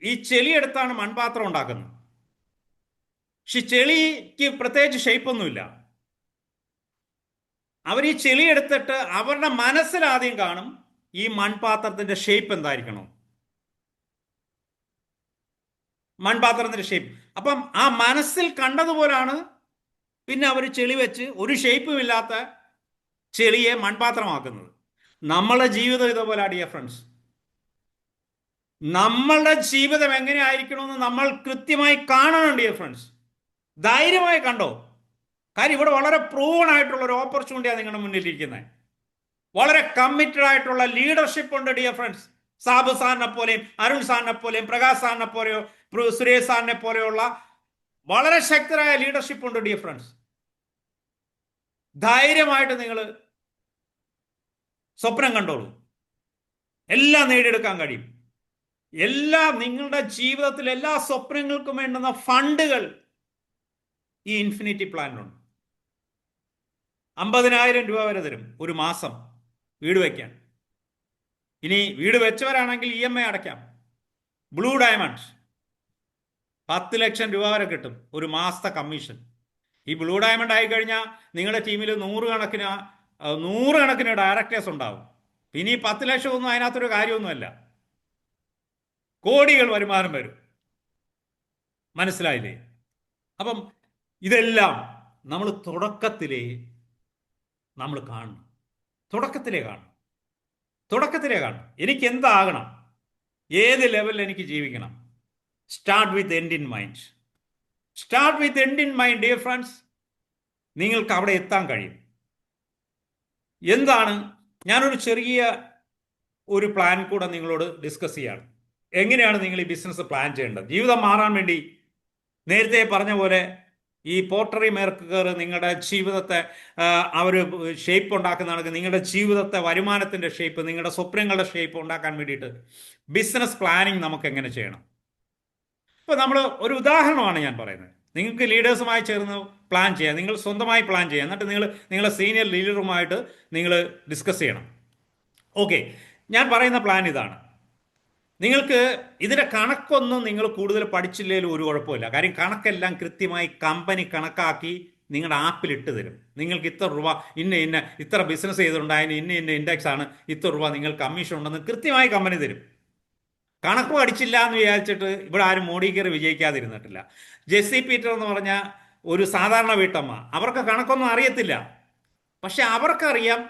ഈ ചെളിയെടുത്താണ് മൺപാത്രം ഉണ്ടാക്കുന്നത്. പക്ഷെ ചെളിക്ക് പ്രത്യേകിച്ച് ഷേപ്പൊന്നുമില്ല. അവർ ഈ ചെളി എടുത്തിട്ട് അവരുടെ മനസ്സിലാദ്യം കാണും ഈ മൺപാത്രത്തിന്റെ ഷേപ്പ് എന്തായിരിക്കണം, മൺപാത്രത്തിന്റെ ഷേപ്പ്. അപ്പം ആ മനസ്സിൽ കണ്ടതുപോലാണ് പിന്നെ അവർ ചെളി വെച്ച് ഒരു ഷേപ്പും ഇല്ലാത്ത ചെളിയെ മൺപാത്രമാക്കുന്നത്. നമ്മളുടെ ജീവിതം ഇതുപോലെ ഡിയർ ഫ്രണ്ട്സ്. നമ്മളുടെ ജീവിതം എങ്ങനെ ആയിരിക്കണമെന്ന് നമ്മൾ കൃത്യമായി കാണണം ഡിയർ ഫ്രണ്ട്സ്. ധൈര്യമായി കണ്ടോ. കാര്യം ഇവിടെ വളരെ പ്രൂവൺ ആയിട്ടുള്ള ഒരു ഓപ്പർച്യൂണിറ്റിയാണ് നിങ്ങളുടെ മുന്നിലിരിക്കുന്നത്. വളരെ കമ്മിറ്റഡ് ആയിട്ടുള്ള ലീഡർഷിപ്പ് ഉണ്ട് ഡിയർ ഫ്രണ്ട്സ്. സാബു സാറിനെ പോലെയും അരുൺ സാറിനെ പോലെയും പ്രകാശ് സാറിനെ പോലെയോ സുരേഷ് സാറിനെ പോലെയുള്ള വളരെ ശക്തരായ ലീഡർഷിപ്പ് ഉണ്ട് ഡിയർ ഫ്രണ്ട്സ്. ധൈര്യമായിട്ട് നിങ്ങൾ സ്വപ്നം കണ്ടോളൂ, എല്ലാം നേടിയെടുക്കാൻ കഴിയും. നിങ്ങളുടെ ജീവിതത്തിൽ എല്ലാ സ്വപ്നങ്ങൾക്കും വേണ്ടുന്ന ഫണ്ടുകൾ ഈ ഇൻഫിനിറ്റി പ്ലാനിലുണ്ട്. 50,000 രൂപ വരെ തരും ഒരു മാസം വീട് വയ്ക്കാൻ. ഇനി വീട് വെച്ചവരാണെങ്കിൽ EMI അടയ്ക്കാം. ബ്ലൂ ഡയമണ്ട് 10 ലക്ഷം രൂപ വരെ കിട്ടും ഒരു മാസത്തെ കമ്മീഷൻ. ഈ ബ്ലൂ ഡയമണ്ട് ആയി കഴിഞ്ഞാൽ നിങ്ങളുടെ ടീമിൽ നൂറുകണക്കിന് ഡയറക്ടേഴ്സ് ഉണ്ടാവും. പിന്നെ ഈ 10 ലക്ഷം ഒന്നും അതിനകത്തൊരു കാര്യമൊന്നുമല്ല, കോടികൾ വരുമാനം വരും. മനസ്സിലായില്ലേ? അപ്പം ഇതെല്ലാം നമ്മൾ തുടക്കത്തിലേ കാണണം. തുടക്കത്തിലേ കാണണം. എനിക്ക് എന്താകണം, ഏത് ലെവലിൽ എനിക്ക് ജീവിക്കണം. Start with end in mind dear friends. നിങ്ങൾക്ക് അവിടെ എത്താൻ കഴിയും. എന്താണ്, ഞാനൊരു ചെറിയ ഒരു പ്ലാൻ കൂടെ നിങ്ങളോട് ഡിസ്കസ് ചെയ്യാണ്. എങ്ങനെയാണ് നിങ്ങൾ ഈ ബിസിനസ് പ്ലാൻ ചെയ്യേണ്ടത്? ജീവിതം മാറാൻ വേണ്ടി നേരത്തെ പറഞ്ഞ പോലെ ഈ പോട്ടറി മേർക്കർ നിങ്ങളുടെ ജീവിതത്തെ അവർ ഷേപ്പ് ഉണ്ടാക്കുന്നതാണെങ്കിൽ നിങ്ങളുടെ ജീവിതത്തെ വരുമാനത്തിൻ്റെ ഷേപ്പ്, നിങ്ങളുടെ സ്വപ്നങ്ങളുടെ ഷേപ്പ് ഉണ്ടാക്കാൻ വേണ്ടിയിട്ട് ബിസിനസ് പ്ലാനിങ് നമുക്ക് എങ്ങനെ ചെയ്യണം? ഇപ്പോൾ നമ്മൾ ഒരു ഉദാഹരണമാണ് ഞാൻ പറയുന്നത്. നിങ്ങൾക്ക് ലീഡേഴ്സുമായി ചേർന്ന് പ്ലാൻ ചെയ്യാം, നിങ്ങൾ സ്വന്തമായി പ്ലാൻ ചെയ്യാം, എന്നിട്ട് നിങ്ങളെ സീനിയർ ലീഡറുമായിട്ട് നിങ്ങൾ ഡിസ്കസ് ചെയ്യണം. ഓക്കെ, ഞാൻ പറയുന്ന പ്ലാൻ ഇതാണ്. നിങ്ങൾക്ക് ഇതിൻ്റെ കണക്കൊന്നും നിങ്ങൾ കൂടുതൽ പഠിച്ചില്ലെങ്കിലും ഒരു കുഴപ്പമില്ല. കാര്യം കണക്കെല്ലാം കൃത്യമായി കമ്പനി കണക്കാക്കി നിങ്ങളുടെ ആപ്പിൽ ഇട്ട് തരും. നിങ്ങൾക്ക് ഇത്ര രൂപ ഇത്ര ബിസിനസ് ചെയ്തിട്ടുണ്ടായതിന് ഇന്ന ഇൻഡെക്സ് ആണ്, ഇത്ര രൂപ നിങ്ങൾക്ക് കമ്മീഷൻ ഉണ്ടെന്ന് കൃത്യമായി കമ്പനി തരും. കണക്ക് പഠിച്ചില്ല എന്ന് വിചാരിച്ചിട്ട് ഇവിടെ ആരും മോഡി കെയർ വിജയിക്കാതിരുന്നിട്ടില്ല. ജെസ്സി പീറ്റർ എന്ന് പറഞ്ഞ ഒരു സാധാരണ വീട്ടമ്മ, അവർക്ക് കണക്കൊന്നും അറിയത്തില്ല. പക്ഷെ അവർക്കറിയാം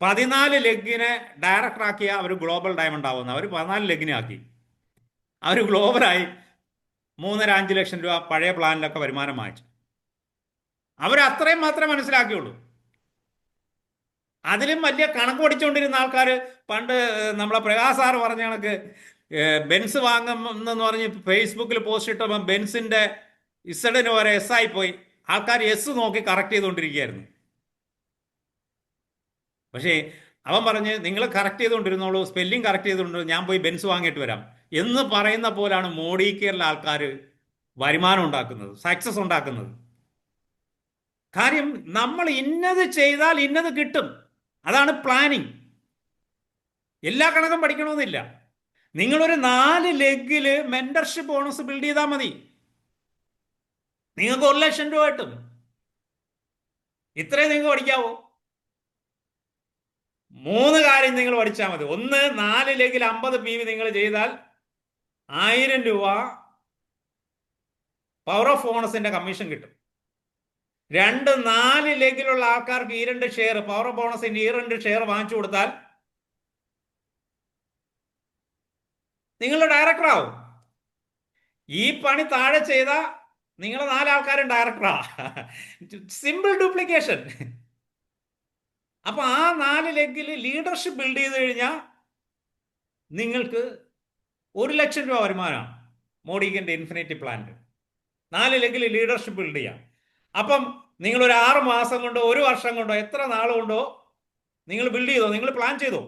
14 ലെഗിനെ ഡയറക്ടറാക്കിയ അവർ ഗ്ലോബൽ ഡയമണ്ട് ആവുന്ന. അവർ 14 ലെഗിനെ ആക്കി, അവർ ഗ്ലോബലായി 3.5 ലക്ഷം രൂപ പഴയ പ്ലാനിലൊക്കെ വരുമാനം വാങ്ങിച്ചു. അവർ അത്രയും മാത്രമേ മനസ്സിലാക്കിയുള്ളൂ. അതിലും വലിയ കണക്ക് പഠിച്ചുകൊണ്ടിരുന്ന ആൾക്കാർ പണ്ട് നമ്മളെ പ്രകാശ് സാറ് പറഞ്ഞ കണക്ക് ബെൻസ് വാങ്ങുമെന്ന് പറഞ്ഞ് ഫേസ്ബുക്കിൽ പോസ്റ്റ് ഇട്ടപ്പോൾ ബെൻസിൻ്റെ ഇസഡിന് വരെ എസ് ആയി പോയി. ആൾക്കാർ എസ് നോക്കി കറക്റ്റ് ചെയ്തുകൊണ്ടിരിക്കുകയായിരുന്നു. പക്ഷേ അവൻ പറഞ്ഞ് നിങ്ങൾ കറക്റ്റ് ചെയ്തുകൊണ്ടിരുന്നോളൂ, സ്പെല്ലിംഗ് കറക്റ്റ് ചെയ്തുകൊണ്ട് ഞാൻ പോയി ബെൻസ് വാങ്ങിയിട്ട് വരാം എന്ന് പറയുന്ന പോലാണ് മോഡി കെയറിലെ ആൾക്കാർ വരുമാനം ഉണ്ടാക്കുന്നത്, സക്സസ് ഉണ്ടാക്കുന്നത്. കാര്യം നമ്മൾ ഇന്നത് ചെയ്താൽ ഇന്നത് കിട്ടും. അതാണ് പ്ലാനിങ്. എല്ലാ കണക്കും പഠിക്കണമെന്നില്ല. നിങ്ങളൊരു 4 ലെഗിൽ മെന്റർഷിപ്പ് ബോണസ് ബിൽഡ് ചെയ്താൽ മതി, നിങ്ങൾക്ക് 1,00,000 രൂപ കിട്ടും. ഇത്രയും നിങ്ങൾക്ക് പഠിക്കാവോ? 3 കാര്യം നിങ്ങൾ പഠിച്ചാൽ മതി. ഒന്ന്, 4 ലെഗിൽ 50 PV നിങ്ങൾ ചെയ്താൽ 1000 രൂപ പവർ ഓഫ് ബോണസിന്റെ കമ്മീഷൻ കിട്ടും. 2, 4 ലെഗിലുള്ള ആൾക്കാർക്ക് ഈ 2 ഷെയർ പവർ ഓഫ് ബോണസിന്റെ ഈ 2 ഷെയർ വാങ്ങിച്ചു കൊടുത്താൽ നിങ്ങൾ ഡയറക്ടർ ആവും. ഈ പണി താഴെ ചെയ്ത നിങ്ങൾ 4 ആൾക്കാരും ഡയറക്ടറാ. Simple duplication. അപ്പൊ ആ 4 ലെഗിൽ ലീഡർഷിപ്പ് ബിൽഡ് ചെയ്ത് കഴിഞ്ഞാൽ നിങ്ങൾക്ക് 1,00,000 രൂപ വരുമാനമാണ് മോഡിക്കിന്റെ ഇൻഫിനിറ്റി പ്ലാന്റ്. 4 ലെഗിൽ ലീഡർഷിപ്പ് ബിൽഡ് ചെയ്യാം. അപ്പം നിങ്ങൾ ഒരു 6 മാസം കൊണ്ടോ 1 വർഷം കൊണ്ടോ എത്ര നാൾ കൊണ്ടോ നിങ്ങൾ ബിൽഡ് ചെയ്തോ, നിങ്ങൾ പ്ലാൻ ചെയ്തോ,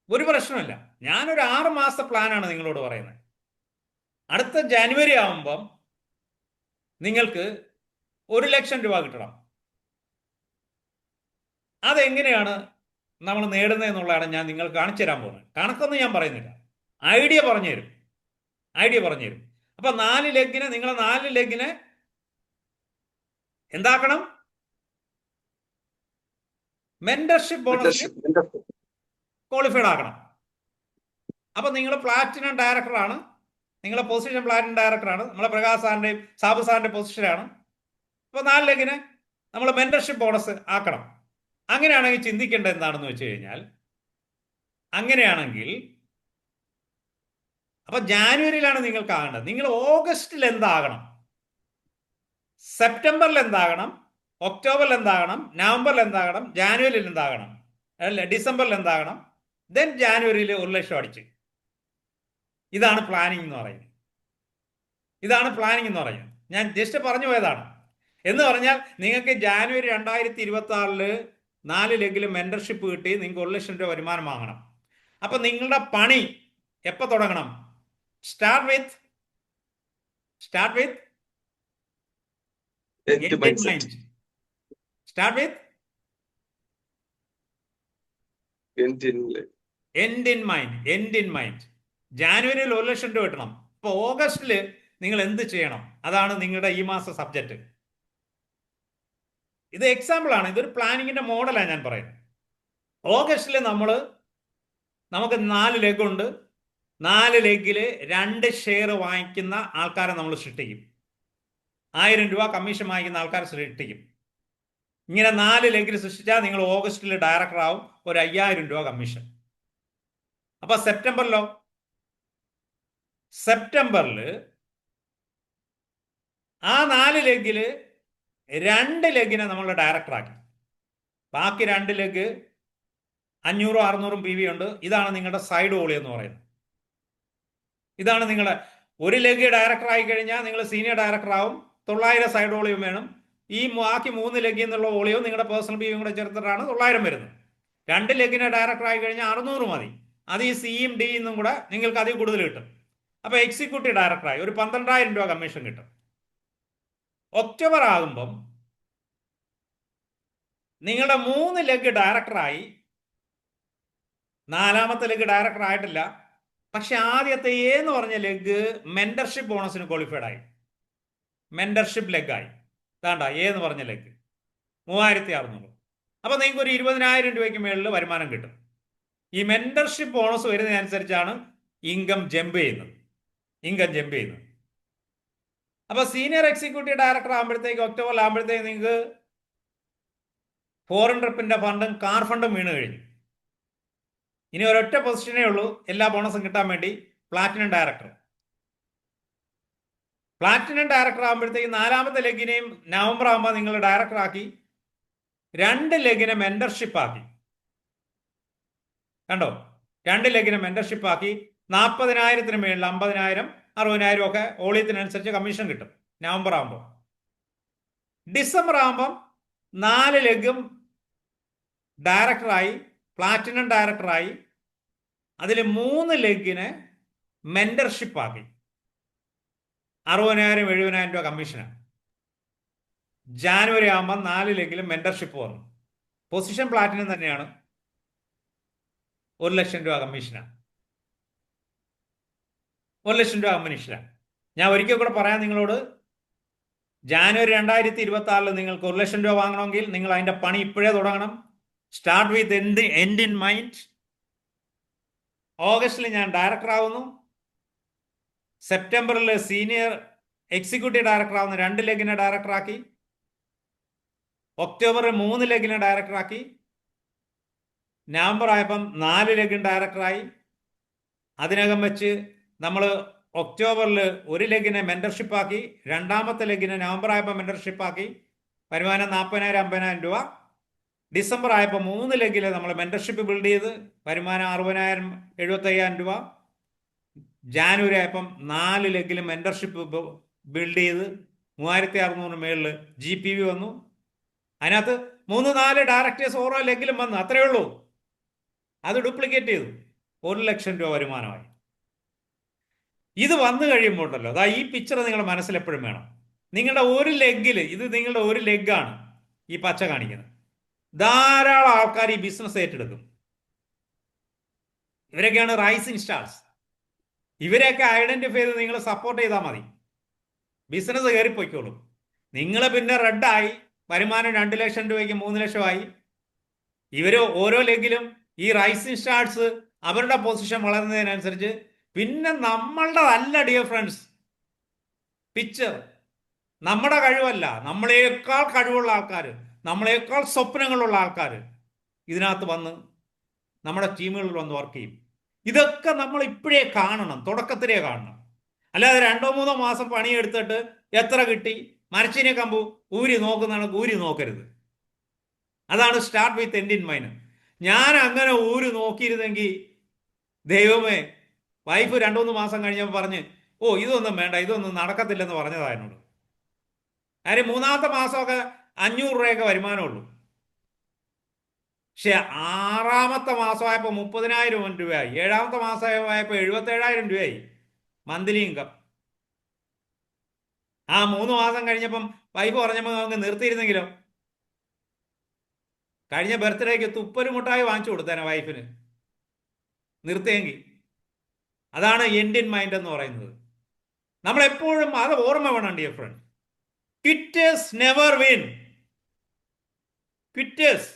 ഒരു പ്രശ്നമില്ല. ഞാനൊരു 6 മാസത്തെ പ്ലാനാണ് നിങ്ങളോട് പറയുന്നത്. അടുത്ത ജനുവരി ആവുമ്പം നിങ്ങൾക്ക് 1,00,000 രൂപ കിട്ടണം. അതെങ്ങനെയാണ് നമ്മൾ നേടുന്നത് എന്നുള്ളതാണ് ഞാൻ നിങ്ങൾ കാണിച്ചു തരാൻ പോകുന്നത്. കണക്കൊന്നും ഞാൻ പറയുന്നില്ല, ഐഡിയ പറഞ്ഞു തരും. അപ്പൊ 4 ലെഗിന് നിങ്ങൾ 4 ലെഗിന് എന്താക്കണം? മെന്റർഷിപ്പ് ബോണസ് ക്വാളിഫൈഡ് ആക്കണം. അപ്പൊ നിങ്ങൾ പ്ലാറ്റിനം ഡയറക്ടറാണ്, നിങ്ങളെ പൊസിഷൻ പ്ലാറ്റിനം ഡയറക്ടറാണ്, നമ്മളെ പ്രകാശ് സാറിന്റെയും സാബു സാറിന്റെ പൊസിഷനാണ്. അപ്പൊ 4 ലെഗിന് നമ്മൾ മെന്റർഷിപ്പ് ബോണസ് ആക്കണം. അങ്ങനെയാണെങ്കിൽ ചിന്തിക്കേണ്ടത് എന്താണെന്ന് വെച്ച് കഴിഞ്ഞാൽ, അങ്ങനെയാണെങ്കിൽ അപ്പൊ ജാനുവരിയിലാണ് നിങ്ങൾക്ക് ആകേണ്ടത്. നിങ്ങൾ ഓഗസ്റ്റിൽ എന്താകണം, സെപ്റ്റംബറിൽ എന്താകണം, ഒക്ടോബറിൽ എന്താകണം, നവംബറിൽ എന്താകണം, ജാനുവരിയിൽ എന്താകണം, അല്ല ഡിസംബറിൽ എന്താകണം, ദെൻ ജാനുവരിയിൽ 1,00,000 അടിച്ച്. ഇതാണ് പ്ലാനിങ് എന്ന് പറയുന്നത്. ഞാൻ ജസ്റ്റ് പറഞ്ഞു പോയതാണ്. എന്ന് പറഞ്ഞാൽ നിങ്ങൾക്ക് ജാനുവരി 2026 4 ലെഗിൽ മെന്റർഷിപ്പ് കിട്ടി, നിങ്ങൾക്ക് 1,00,000 രൂപ വരുമാനം വാങ്ങണം. അപ്പൊ നിങ്ങളുടെ പണി എപ്പോ തുടങ്ങണം? Start with end in mind. ജാനുവരിയിൽ 1,00,000 രൂപ കിട്ടണം. അപ്പൊ ഓഗസ്റ്റിൽ നിങ്ങൾ എന്ത് ചെയ്യണം? അതാണ് നിങ്ങളുടെ ഈ മാസം സബ്ജക്റ്റ്. ഇത് എക്സാമ്പിൾ ആണ്, ഇതൊരു പ്ലാനിങ്ങിന്റെ മോഡലാണ് ഞാൻ പറയുന്നത്. ഓഗസ്റ്റിൽ നമുക്ക് 4 ലെഗ് ഉണ്ട്. 4 ലെഗിൽ 2 ഷെയർ വാങ്ങിക്കുന്ന ആൾക്കാരെ നമ്മൾ സൃഷ്ടിക്കും. 1000 രൂപ കമ്മീഷൻ വാങ്ങിക്കുന്ന ആൾക്കാരെ സൃഷ്ടിക്കും. ഇങ്ങനെ 4 ലെഗിൽ സൃഷ്ടിച്ചാൽ നിങ്ങൾ ഓഗസ്റ്റിൽ ഡയറക്ടർ ആവും, ഒരു 5,000 രൂപ കമ്മീഷൻ. അപ്പൊ സെപ്റ്റംബറിൽ ആ 4 ലെഗിൽ 2 ലെഗിനെ നമ്മൾ ഡയറക്ടറാക്കി. ബാക്കി 2 ലെഗ് 500 600 PV ഉണ്ട്. ഇതാണ് നിങ്ങളുടെ സൈഡ് ഓളി എന്ന് പറയുന്നത്. ഇതാണ് നിങ്ങളുടെ ഒരു ലെഗ് ഡയറക്ടർ ആയി കഴിഞ്ഞാൽ നിങ്ങൾ സീനിയർ ഡയറക്ടർ ആവും. 900 സൈഡ് ഓളിയും വേണം. ഈ ബാക്കി 3 ലെഗിൽ നിന്നുള്ള ഓളിയോ നിങ്ങളുടെ പേഴ്സണൽ PV കൂടെ ചേർത്തിട്ടാണ് 900 വരുന്നത്. 2 ലെഗിനെ ഡയറക്ടർ ആയി കഴിഞ്ഞാൽ 600 മതി. അത് ഈ സിയും ഡിന്നും കൂടെ നിങ്ങൾക്ക് അതിൽ കൂടുതൽ കിട്ടും. അപ്പൊ എക്സിക്യൂട്ടീവ് ഡയറക്ടറായി ഒരു 12,000 രൂപ കമ്മീഷൻ കിട്ടും. ഒക്ടോബർ ആകുമ്പം നിങ്ങളുടെ 3 ലെഗ് ഡയറക്ടറായി. 4ാമത്തെ ലെഗ് ഡയറക്ടർ ആയിട്ടില്ല, പക്ഷെ ആദ്യത്തെ എന്ന് പറഞ്ഞ ലെഗ് മെന്റർഷിപ്പ് ബോണസിന് ക്വാളിഫൈഡ് ആയി, മെന്റർഷിപ്പ് ലെഗായി. താണ്ട എന്ന് പറഞ്ഞ ലെഗ് 3,600. അപ്പൊ നിങ്ങൾക്ക് ഒരു 20,000 രൂപയ്ക്ക് മേളിൽ വരുമാനം കിട്ടും. ഈ മെന്റർഷിപ്പ് ബോണസ് വരുന്നതനുസരിച്ചാണ് ഇൻകം ജമ്പ് ചെയ്യുന്നത്. അപ്പൊ സീനിയർ എക്സിക്യൂട്ടീവ് ഡയറക്ടർ ആകുമ്പോഴത്തേക്ക് ഒക്ടോബറിലാകുമ്പോഴത്തേക്ക് നിങ്ങൾക്ക് ഫോറിൻ ട്രിപ്പിന്റെ ഫണ്ടും കാർ ഫണ്ടും വീണ് കഴിഞ്ഞു. ഇനി ഒരൊറ്റ പൊസിഷനേ ഉള്ളൂ എല്ലാ ബോണസും കിട്ടാൻ വേണ്ടി, പ്ലാറ്റിനം ഡയറക്ടർ ആകുമ്പോഴത്തേക്ക് 4ാമത്തെ ലെഗിനെയും നവംബർ ആകുമ്പോൾ നിങ്ങൾ ഡയറക്ടർ ആക്കി. 2 ലെഗിനെ മെന്റർഷിപ്പ് ആക്കി. കണ്ടോ, 2 ലെഗിനെ മെന്റർഷിപ്പ് ആക്കി. 40,000 മേളിൽ 50,000 60,000 ഒക്കെ ഓളിയത്തിനനുസരിച്ച് കമ്മീഷൻ കിട്ടും. നവംബർ ആകുമ്പോൾ. ഡിസംബർ ആകുമ്പം 4 ലെഗും ഡയറക്ടറായി, പ്ലാറ്റിനം ഡയറക്ടറായി. അതിൽ 3 ലെഗിന് മെന്റർഷിപ്പ് ആക്കി. 60,000-70,000 രൂപ കമ്മീഷനാണ്. ജാനുവരി ആകുമ്പോൾ 4 ലെഗിലും മെന്റർഷിപ്പ് വന്നു. പൊസിഷൻ പ്ലാറ്റിനം തന്നെയാണ്. 1,00,000 രൂപ കമ്മീഷനാണ്. 1,00,000 രൂപ കമ്മീഷനാണ്. ഞാൻ ഒരിക്കൽ കൂടെ പറയാം നിങ്ങളോട്, ജാനുവരി 2026 നിങ്ങൾക്ക് 1,00,000 രൂപ വാങ്ങണമെങ്കിൽ നിങ്ങൾ അതിന്റെ പണി ഇപ്പോഴേ തുടങ്ങണം. Start with end in mind. ഓഗസ്റ്റിൽ ഞാൻ ഡയറക്ടർ ആവുന്നു. സെപ്റ്റംബറിൽ സീനിയർ എക്സിക്യൂട്ടീവ് ഡയറക്ടർ ആവുന്നു. 2 ലെഗിനെ ഡയറക്ടറാക്കി. ഒക്ടോബറിൽ 3 ലെഗിനെ ഡയറക്ടറാക്കി. നവംബർ ആയപ്പം 4 ലെഗിൻ ഡയറക്ടറായി. അതിനകം വെച്ച് നമ്മൾ ഒക്ടോബറിൽ 1 ലെഗിനെ മെന്റർഷിപ്പ് ആക്കി. 2ാമത്തെ ലെഗിനെ നവംബർ ആയപ്പോൾ മെന്റർഷിപ്പ് ആക്കി. വരുമാനം 40,000-50,000 രൂപ. ഡിസംബർ ആയപ്പോൾ 3 ലെഗിൽ നമ്മൾ മെന്റർഷിപ്പ് ബിൽഡ് ചെയ്ത് വരുമാനം 60,000-75,000 രൂപ. ജാനുവരി ആയപ്പം 4 ലെഗിൽ മെന്റർഷിപ്പ് ബിൽഡ് ചെയ്ത് 3,600 മേളിൽ GPV വന്നു. അതിനകത്ത് 3-4 ഡയറക്ടേഴ്സ് ഓരോ ലെഗിലും വന്നു. അത്രയേ ഉള്ളൂ. അത് ഡ്യൂപ്ലിക്കേറ്റ് ചെയ്തു. 1,00,000 രൂപ വരുമാനമായി. ഇത് വന്നു കഴിയുമ്പോണ്ടല്ലോ, അതാ ഈ പിക്ചർ നിങ്ങളുടെ മനസ്സിൽ എപ്പോഴും വേണം. നിങ്ങളുടെ ഒരു ലെഗിൽ, ഇത് നിങ്ങളുടെ ഒരു ലെഗാണ് ഈ പച്ച കാണിക്കുന്നത്. ധാരാളം ആൾക്കാർ ഈ ബിസിനസ് ഏറ്റെടുക്കും. ഇവരൊക്കെയാണ് റൈസിംഗ് സ്റ്റാർസ്. ഇവരെയൊക്കെ ഐഡന്റിഫൈ ചെയ്ത് നിങ്ങൾ സപ്പോർട്ട് ചെയ്താൽ മതി. ബിസിനസ് കയറിപ്പോയിക്കോളും. നിങ്ങൾ പിന്നെ റെഡായി. വരുമാനം 2,00,000 രൂപയ്ക്ക് 3,00,000 ഇവര് ഓരോ ലെഗിലും ഈ റൈസിംഗ് സ്റ്റാർസ് അവരുടെ പൊസിഷൻ വളരുന്നതിനനുസരിച്ച് പിന്നെ നമ്മളുടെ അല്ല ഡിയർ ഫ്രണ്ട്സ് പിക്ചർ. നമ്മുടെ കഴിവല്ല, നമ്മളേക്കാൾ കഴിവുള്ള ആൾക്കാർ, നമ്മളേക്കാൾ സ്വപ്നങ്ങളുള്ള ആൾക്കാർ ഇതിനകത്ത് വന്ന് നമ്മുടെ ടീമുകളിൽ വന്ന് വർക്ക് ചെയ്യും. ഇതൊക്കെ നമ്മൾ ഇപ്പോഴേ കാണണം, തുടക്കത്തിലേ കാണണം. അല്ലാതെ 2-3 മാസം പണിയെടുത്തിട്ട് എത്ര കിട്ടി മരച്ചിനെ കമ്പു ഊരി നോക്കുന്നതാണ് ഊരി നോക്കരുത്. അതാണ് start with end in mind. ഞാൻ അങ്ങനെ ഊരി നോക്കിയിരുന്നെങ്കിൽ ദൈവമേ, വൈഫ് 2-3 മാസം കഴിഞ്ഞപ്പോൾ പറഞ്ഞ് ഇതൊന്നും വേണ്ട, ഇതൊന്നും നടക്കത്തില്ലെന്ന് പറഞ്ഞതാ എന്നോട്. കാര്യം 3ാമത്തെ മാസമൊക്കെ 500 രൂപയൊക്കെ വരുമാനമുള്ളൂ. പക്ഷെ 6ാമത്തെ മാസമായപ്പോൾ 30,000 രൂപയായി. 7ാമത്തെ മാസമായപ്പോൾ 77,000 രൂപയായി മന്ത്ലി ഇൻകം. ആ 3 മാസം കഴിഞ്ഞപ്പം വൈഫ് പറഞ്ഞപ്പോൾ നമുക്ക് നിർത്തിയിരുന്നെങ്കിലോ, കഴിഞ്ഞ ബർത്ത്ഡേക്ക് തുപ്പല് മുട്ടായി വാങ്ങിച്ചു കൊടുത്തേനെ വൈഫിന്, നിർത്തിയെങ്കിൽ. അതാണ് എൻഡ് ഇൻ മൈൻഡ് എന്ന് പറയുന്നത്. നമ്മളെപ്പോഴും അത് ഓർമ്മ വേണം dear friend. Quitters never win. Quitters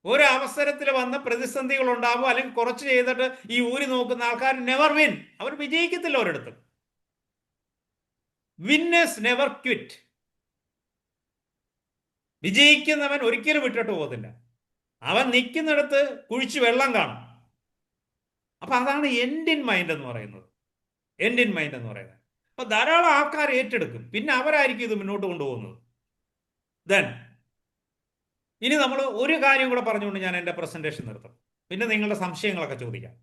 ഒരു അവസരത്തിൽ വന്ന് പ്രതിസന്ധികൾ ഉണ്ടാവും, അല്ലെങ്കിൽ കുറച്ച് ചെയ്തിട്ട് ഈ ഊരി നോക്കുന്ന ആൾക്കാർ നെവർ വിൻ. അവർ വിജയിക്കത്തില്ല ഒരിടത്തും. Winners never quit. വിജയിക്കുന്നവൻ ഒരിക്കലും വിട്ടിട്ട് പോകത്തില്ല. അവൻ നിൽക്കുന്നിടത്ത് കുഴിച്ച് വെള്ളം കാണും. അപ്പൊ അതാണ് എൻഡ് ഇൻ മൈൻഡ് എന്ന് പറയുന്നത്. എൻഡ് ഇൻ മൈൻഡ് എന്ന് പറയുന്നത്. അപ്പൊ ധാരാളം ആൾക്കാർ ഏറ്റെടുക്കും. പിന്നെ അവരായിരിക്കും ഇത് മുന്നോട്ട് കൊണ്ടുപോകുന്നത്. ദെൻ ഇനി നമ്മൾ ഒരു കാര്യം കൂടെ പറഞ്ഞുകൊണ്ട് ഞാൻ എൻ്റെ പ്രസന്റേഷൻ നിർത്തും. പിന്നെ നിങ്ങളുടെ സംശയങ്ങളൊക്കെ ചോദിക്കാം.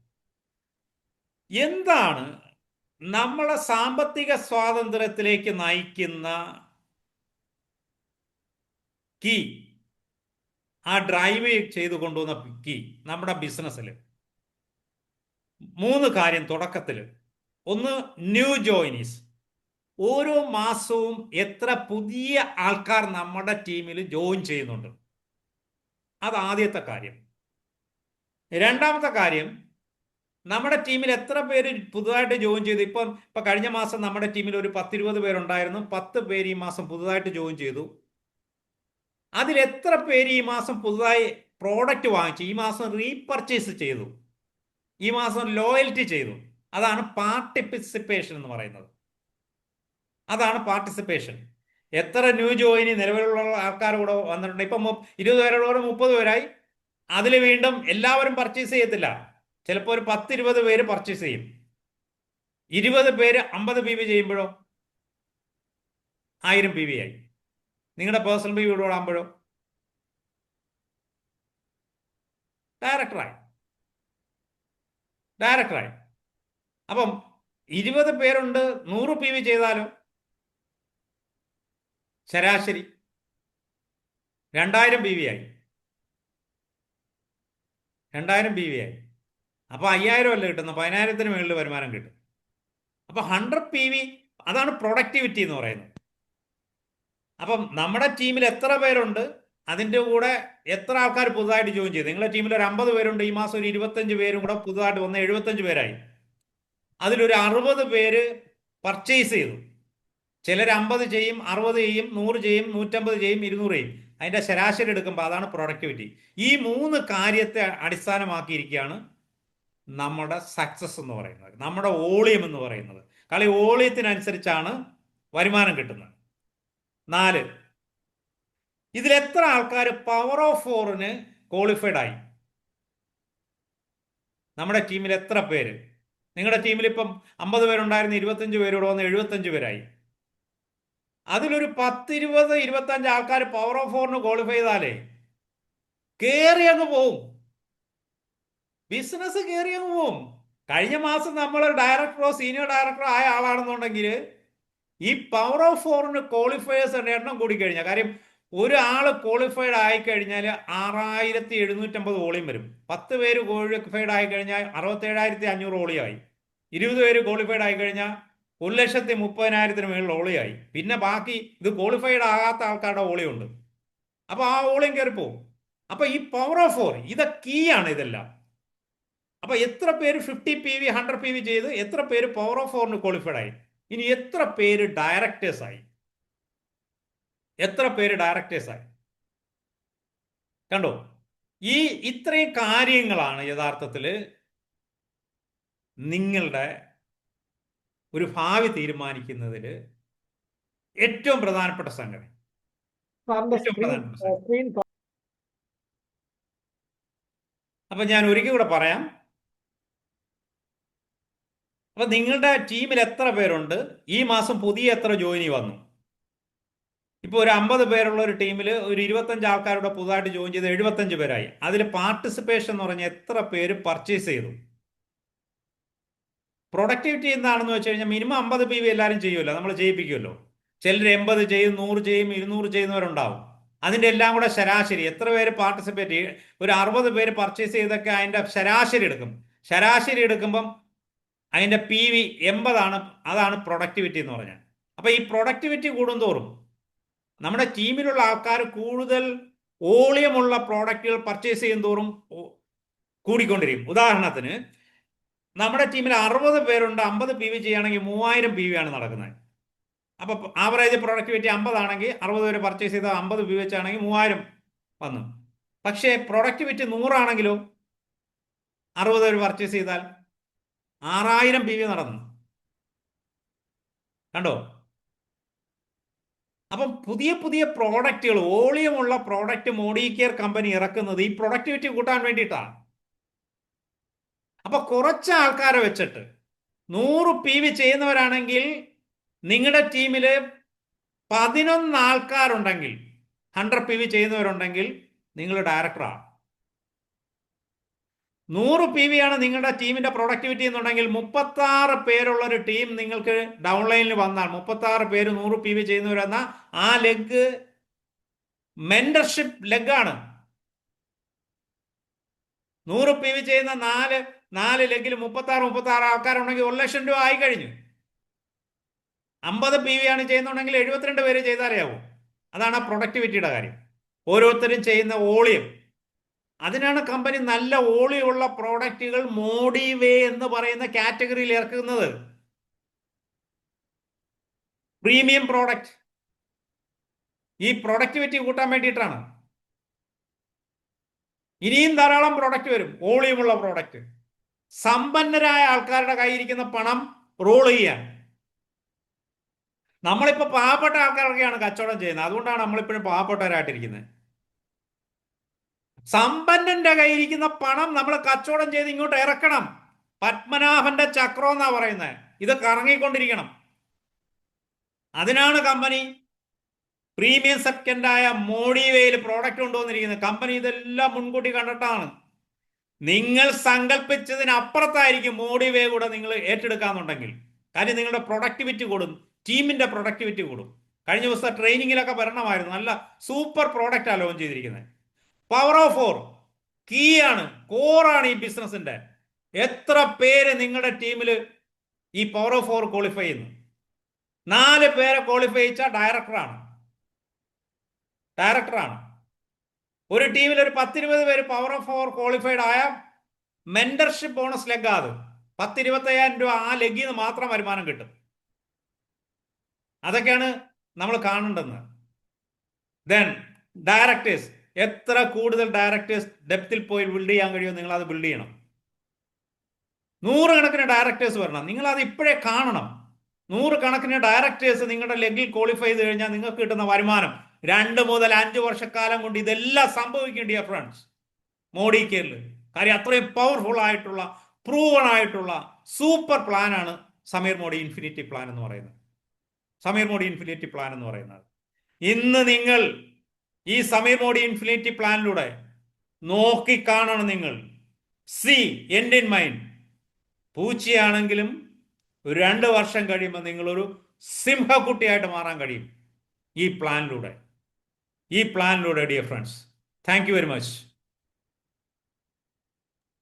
എന്താണ് നമ്മളെ സാമ്പത്തിക സ്വാതന്ത്ര്യത്തിലേക്ക് നയിക്കുന്ന കീ, ആ ഡ്രൈവ് ചെയ്തു കൊണ്ടുവന്ന കീ നമ്മുടെ ബിസിനസ്സിൽ? 3 കാര്യം തുടക്കത്തിൽ. ഒന്ന്, ന്യൂ ജോയിനീസ്. ഓരോ മാസവും എത്ര പുതിയ ആൾക്കാർ നമ്മുടെ ടീമിൽ ജോയിൻ ചെയ്യുന്നുണ്ട്, അത് ആദ്യത്തെ കാര്യം. 2ാമത്തെ കാര്യം, നമ്മുടെ ടീമിൽ എത്ര പേര് പുതുതായിട്ട് ജോയിൻ ചെയ്തു. ഇപ്പൊ കഴിഞ്ഞ മാസം നമ്മുടെ ടീമിൽ ഒരു 10-20 പേരുണ്ടായിരുന്നു. 10 പേര് ഈ മാസം പുതുതായിട്ട് ജോയിൻ ചെയ്തു. അതിൽ എത്ര പേര് ഈ മാസം പുതുതായി പ്രോഡക്റ്റ് വാങ്ങിച്ചു, ഈ മാസം റീപർച്ചേസ് ചെയ്തു, ഈ മാസം ലോയൽറ്റി ചെയ്തു. അതാണ് പാർട്ടിസിപ്പേഷൻ എന്ന് പറയുന്നത്. അതാണ് പാർട്ടിസിപ്പേഷൻ. എത്ര ന്യൂ ജോയിനി നിലവിലുള്ള ആൾക്കാർ കൂടെ വന്നിട്ടുണ്ട്. ഇപ്പം 20 പേരോട് 30 പേരായി. അതിൽ വീണ്ടും എല്ലാവരും പർച്ചേസ് ചെയ്യത്തില്ല. ചിലപ്പോൾ ഒരു 10-20 പേര് പർച്ചേസ് ചെയ്യും. 20 പേര് 50 PV ചെയ്യുമ്പോഴോ 1000 PV ആയി. നിങ്ങളുടെ പേഴ്സണൽ PV കൂടെ ആകുമ്പോഴോ ഡയറക്ടറായി. അപ്പം 20 പേരുണ്ട് 100 PV ചെയ്താലോ ശരാശരി 2000 PV ആയി. 2000 PV ആയി. അപ്പോൾ 5000 അല്ല കിട്ടുന്നത്, 10,000-ന് മുകളിൽ വരുമാനം കിട്ടും. അപ്പോൾ 100 PV, അതാണ് പ്രൊഡക്ടിവിറ്റി എന്ന് പറയുന്നത്. അപ്പം നമ്മുടെ ടീമിൽ എത്ര പേരുണ്ട്, അതിൻ്റെ കൂടെ എത്ര ആൾക്കാർ പുതുതായിട്ട് ജോയിൻ ചെയ്തു. നിങ്ങളുടെ ടീമിൽ ഒരു 50 പേരുണ്ട്, ഈ മാസം ഒരു 25 പേരും കൂടെ പുതുതായിട്ട് വന്ന് 75 പേരായി. അതിലൊരു 60 പേര് പർച്ചേസ് ചെയ്തു. ചിലർ 50 ചെയ്യും, 60 ചെയ്യും, 100 ചെയ്യും, 150 ചെയ്യും, 200 ചെയ്യും. അതിൻ്റെ ശരാശരി എടുക്കുമ്പോൾ അതാണ് പ്രൊഡക്ടിവിറ്റി. ഈ 3 കാര്യത്തെ അടിസ്ഥാനമാക്കിയിരിക്കുകയാണ് നമ്മുടെ സക്സസ് എന്ന് പറയുന്നത്, നമ്മുടെ വോളിയം എന്ന് പറയുന്നത്. കളി വോളിയത്തിനനുസരിച്ചാണ് വരുമാനം കിട്ടുന്നത്. 4, ഇതിലെത്ര ആൾക്കാർ പവർ ഓഫ് 4-ന് ക്വാളിഫൈഡ് ആയി? നമ്മുടെ ടീമിൽ എത്ര പേര്? നിങ്ങളുടെ ടീമിൽ ഇപ്പം 50 പേരുണ്ടായിരുന്ന 25 പേരോട് വന്ന് 75 പേരായി. അതിലൊരു 10, 20, 25 ആൾക്കാർ പവർ ഓഫ് 4-ന് ക്വാളിഫൈ ചെയ്താലേ കയറി അങ്ങ് പോവും, ബിസിനസ് കയറി അങ്ങ് പോവും. കഴിഞ്ഞ മാസം നമ്മൾ ഡയറക്ടറോ സീനിയർ ഡയറക്ടറോ ആയ ആളാണെന്നുണ്ടെങ്കിൽ ഈ പവർ ഓഫ് 4-ന് ക്വാളിഫയേഴ്സിന്റെ എണ്ണം കൂടിക്കഴിഞ്ഞാൽ, കാര്യം ഒരാൾ ക്വാളിഫൈഡ് ആയിക്കഴിഞ്ഞാൽ 6750 വോളിയം വരും. 10 പേര് ക്വാളിഫൈഡ് ആയിക്കഴിഞ്ഞാൽ 67,500 വോളിയായി. 20 പേര് ക്വാളിഫൈഡ് ആയിക്കഴിഞ്ഞാൽ 1,30,000-ന് മേളിൽ വോളിയായി. പിന്നെ ബാക്കി ഇത് ക്വാളിഫൈഡ് ആകാത്ത ആൾക്കാരുടെ വോളിയുണ്ട്. അപ്പോൾ ആ വോളിയം കയറിപ്പോവും. അപ്പോൾ ഈ പവർ ഓഫ് 4 ഇത് കീ ആണ് ഇതെല്ലാം. അപ്പോൾ എത്ര പേര് 50 PV 100 PV ചെയ്ത്, എത്ര പേര് പവർ ഓഫ് 4-ന് ക്വാളിഫൈഡ് ആയി? ഇനി എത്ര പേര് ഡയറക്ടേഴ്സ് ആയി? എത്ര പേര് ഡയറക്ടേഴ്സ് ആയി? കണ്ടോ? ഈ ഇത്രയും കാര്യങ്ങളാണ് യഥാർത്ഥത്തിൽ നിങ്ങളുടെ ഒരു ഭാവി തീരുമാനിക്കുന്നതിൽ ഏറ്റവും പ്രധാനപ്പെട്ട സംഗതി. അപ്പൊ ഞാൻ ഒരിക്കൽ കൂടെ പറയാം. അപ്പൊ നിങ്ങളുടെ ടീമിൽ എത്ര പേരുണ്ട്? ഈ മാസം പുതിയ എത്ര ജോയിനി വന്നു? ഇപ്പോൾ ഒരു 50 പേരുള്ള ഒരു ടീമിൽ ഒരു 25 ആൾക്കാരുടെ പുതുതായിട്ട് ജോയിൻ ചെയ്ത് 75 പേരായി. അതിൽ പാർട്ടിസിപ്പേഷൻ എന്ന് പറഞ്ഞാൽ എത്ര പേര് പർച്ചേസ് ചെയ്തു? പ്രൊഡക്ടിവിറ്റി എന്താണെന്ന് വെച്ച് കഴിഞ്ഞാൽ മിനിമം 50 PV എല്ലാവരും ചെയ്യുമല്ലോ, നമ്മൾ ചെയ്യിപ്പിക്കുമല്ലോ. ചിലർ 80 ചെയ്യും, 100 ചെയ്യും, 200 ചെയ്യുന്നവരുണ്ടാവും. അതിൻ്റെ എല്ലാം കൂടെ ശരാശരി എത്ര പേര് പാർട്ടിസിപ്പേറ്റ് ചെയ്യും? ഒരു 60 പേര് പർച്ചേസ് ചെയ്തൊക്കെ അതിൻ്റെ ശരാശരി എടുക്കും. ശരാശരി എടുക്കുമ്പം അതിൻ്റെ PV 80 ആണ്. അതാണ് പ്രൊഡക്ടിവിറ്റി എന്ന് പറഞ്ഞാൽ. അപ്പോൾ ഈ പ്രൊഡക്ടിവിറ്റി കൂടുന്തോറും നമ്മുടെ ടീമിലുള്ള ആൾക്കാർ കൂടുതൽ വോളിയമുള്ള പ്രോഡക്റ്റുകൾ പർച്ചേസ് ചെയ്യും തോറും കൂടിക്കൊണ്ടിരിക്കും. ഉദാഹരണത്തിന് നമ്മുടെ ടീമിൽ 60 പേരുണ്ട്, 50 PV ചെയ്യുകയാണെങ്കിൽ 3000 PV ആണ് നടക്കുന്നത്. അപ്പോൾ ആവറേജ് പ്രൊഡക്ടിവിറ്റി 50 ആണെങ്കിൽ 60 പേര് പർച്ചേസ് ചെയ്താൽ 50 PV വെച്ചാണെങ്കിൽ 3000 വന്നു. പക്ഷേ പ്രൊഡക്ടിവിറ്റി 100 ആണെങ്കിലോ 60 പേര് പർച്ചേസ് ചെയ്താൽ 6000 PV നടന്നു. കണ്ടോ? അപ്പം പുതിയ പുതിയ പ്രോഡക്റ്റുകൾ, വോളിയമുള്ള പ്രോഡക്റ്റ് മോഡികെയർ കമ്പനി ഇറക്കുന്നത് ഈ പ്രൊഡക്ടിവിറ്റി കൂട്ടാൻ വേണ്ടിയിട്ടാണ്. അപ്പൊ കുറച്ച് ആൾക്കാരെ വെച്ചിട്ട് 100 PV ചെയ്യുന്നവരാണെങ്കിൽ നിങ്ങളുടെ ടീമിൽ 11 ആൾക്കാരുണ്ടെങ്കിൽ, 100 PV ചെയ്യുന്നവരുണ്ടെങ്കിൽ നിങ്ങൾ ഡയറക്ടറാണ്. 100 PV ആണ് നിങ്ങളുടെ ടീമിന്റെ പ്രൊഡക്ടിവിറ്റി എന്നുണ്ടെങ്കിൽ 36 പേരുള്ള ഒരു ടീം നിങ്ങൾക്ക് ഡൗൺലൈനിൽ വന്നാൽ 36 പേര് 100 PV ചെയ്യുന്നവരെന്ന ആ ലെഗ് മെന്റർഷിപ്പ് ലെഗാണ്. 100 PV ചെയ്യുന്ന നാല് ലെഗിൽ 36 ആൾക്കാരുണ്ടെങ്കിൽ 1,00,000 രൂപ ആയി കഴിഞ്ഞു. 50 PV ആണ് ചെയ്യുന്നുണ്ടെങ്കിൽ 72 പേര് ചെയ്താലേ ആവും. അതാണ് ആ പ്രൊഡക്ടിവിറ്റിയുടെ കാര്യം. ഓരോരുത്തരും ചെയ്യുന്ന വോളിയം. അതിനാണ് കമ്പനി നല്ല വോളിയുള്ള പ്രോഡക്റ്റുകൾ മോഡിവേ എന്ന് പറയുന്ന കാറ്റഗറിയിൽ ഇറക്കുന്നത്. പ്രീമിയം പ്രോഡക്റ്റ് ഈ പ്രൊഡക്ടിവിറ്റി കൂട്ടാൻ വേണ്ടിയിട്ടാണ്. ഇനിയും ധാരാളം പ്രോഡക്റ്റ് വരും, വോളിയമുള്ള പ്രോഡക്റ്റ്. സമ്പന്നരായ ആൾക്കാരുടെ കയ്യിരിക്കുന്ന പണം റോൾ ചെയ്യാൻ. നമ്മളിപ്പോൾ പാവപ്പെട്ട ആൾക്കാരൊക്കെയാണ് കച്ചവടം ചെയ്യുന്നത്. അതുകൊണ്ടാണ് നമ്മളിപ്പോഴും പാവപ്പെട്ടവരായിട്ടിരിക്കുന്നത്. സമ്പന്നന്റെ കയ്യിരിക്കുന്ന പണം നമ്മൾ കച്ചവടം ചെയ്ത് ഇങ്ങോട്ട് ഇറക്കണം. പത്മനാഭന്റെ ചക്രം എന്നാ പറയുന്നത്. ഇത് കറങ്ങിക്കൊണ്ടിരിക്കണം. അതിനാണ് കമ്പനി പ്രീമിയം സെക്കൻഡായ മോഡിവേയിൽ പ്രോഡക്റ്റ് കൊണ്ടുവന്നിരിക്കുന്നത്. കമ്പനി ഇതെല്ലാം മുൻകൂട്ടി കണ്ടിട്ടാണ്. നിങ്ങൾ സങ്കല്പിച്ചതിനപ്പുറത്തായിരിക്കും മോഡിവേ കൂടെ നിങ്ങൾ ഏറ്റെടുക്കാന്നുണ്ടെങ്കിൽ. കാര്യം നിങ്ങളുടെ പ്രൊഡക്ടിവിറ്റി കൂടും, ടീമിന്റെ പ്രൊഡക്ടിവിറ്റി കൂടും. കഴിഞ്ഞ ദിവസത്തെ ട്രെയിനിങ്ങിലൊക്കെ വരണമായിരുന്നു. നല്ല സൂപ്പർ പ്രോഡക്റ്റാണ് ലോഞ്ച് ചെയ്തിരിക്കുന്നത്. പവർ ഓഫ് ഫോർ കീ ആണ്, കോറാണ് ഈ ബിസിനസിന്റെ. എത്ര പേര് നിങ്ങളുടെ ടീമിൽ ഈ പവർ ഓഫ് ഫോർ ക്വാളിഫൈ ചെയ്യുന്നു? 4 പേരെ ക്വാളിഫൈ ചെയ്യിച്ച ഡയറക്ടറാണ്. ഒരു ടീമിൽ ഒരു 10-20 പേര് പവർ ഓഫ് ഫോർ ക്വാളിഫൈഡ് ആയ മെന്റർഷിപ്പ് ബോണസ് ലെഗാ അത്. 10-25,000 രൂപ ആ ലെഗിൽ നിന്ന് മാത്രം വരുമാനം കിട്ടും. അതൊക്കെയാണ് നമ്മൾ കാണേണ്ടത്. ദെൻ ഡയറക്ടേഴ്സ്, എത്ര കൂടുതൽ ഡയറക്ടേഴ്സ് ഡെപ്തിൽ പോയി ബിൽഡ് ചെയ്യാൻ കഴിയുമോ നിങ്ങൾ അത് ബിൽഡ് ചെയ്യണം. 100 കണക്കിന് ഡയറക്ടേഴ്സ് വരണം. നിങ്ങൾ അത് ഇപ്പോഴേ കാണണം. 100 കണക്കിന് ഡയറക്ടേഴ്സ് നിങ്ങളുടെ ലെഗിൽ ക്വാളിഫൈ ചെയ്ത് കഴിഞ്ഞാൽ നിങ്ങൾക്ക് കിട്ടുന്ന വരുമാനം 2 മുതൽ 5 വർഷക്കാലം കൊണ്ട് ഇതെല്ലാം സംഭവിക്കും ഡിയർ ഫ്രണ്ട്സ്, മോഡി കെയറിൽ. കാര്യം അത്രയും പവർഫുൾ ആയിട്ടുള്ള, പ്രൂവൺ ആയിട്ടുള്ള സൂപ്പർ പ്ലാനാണ് സമീർ മോഡി ഇൻഫിനിറ്റി പ്ലാൻ എന്ന് പറയുന്നത്. സമീർ മോഡി ഇൻഫിനിറ്റി പ്ലാൻ എന്ന് പറയുന്നത് ഇന്ന് നിങ്ങൾ ഈ സമീർ മോഡി ഇൻഫിനിറ്റി പ്ലാനിലൂടെ നോക്കിക്കാണണം. നിങ്ങൾ സി എൻഡ് ഇൻ മൈൻഡ്. പൂച്ചയാണെങ്കിലും 2 വർഷം കഴിയുമ്പോൾ നിങ്ങളൊരു സിംഹക്കുട്ടിയായിട്ട് മാറാൻ കഴിയും ഈ പ്ലാനിലൂടെ dear friends. Thank you very much.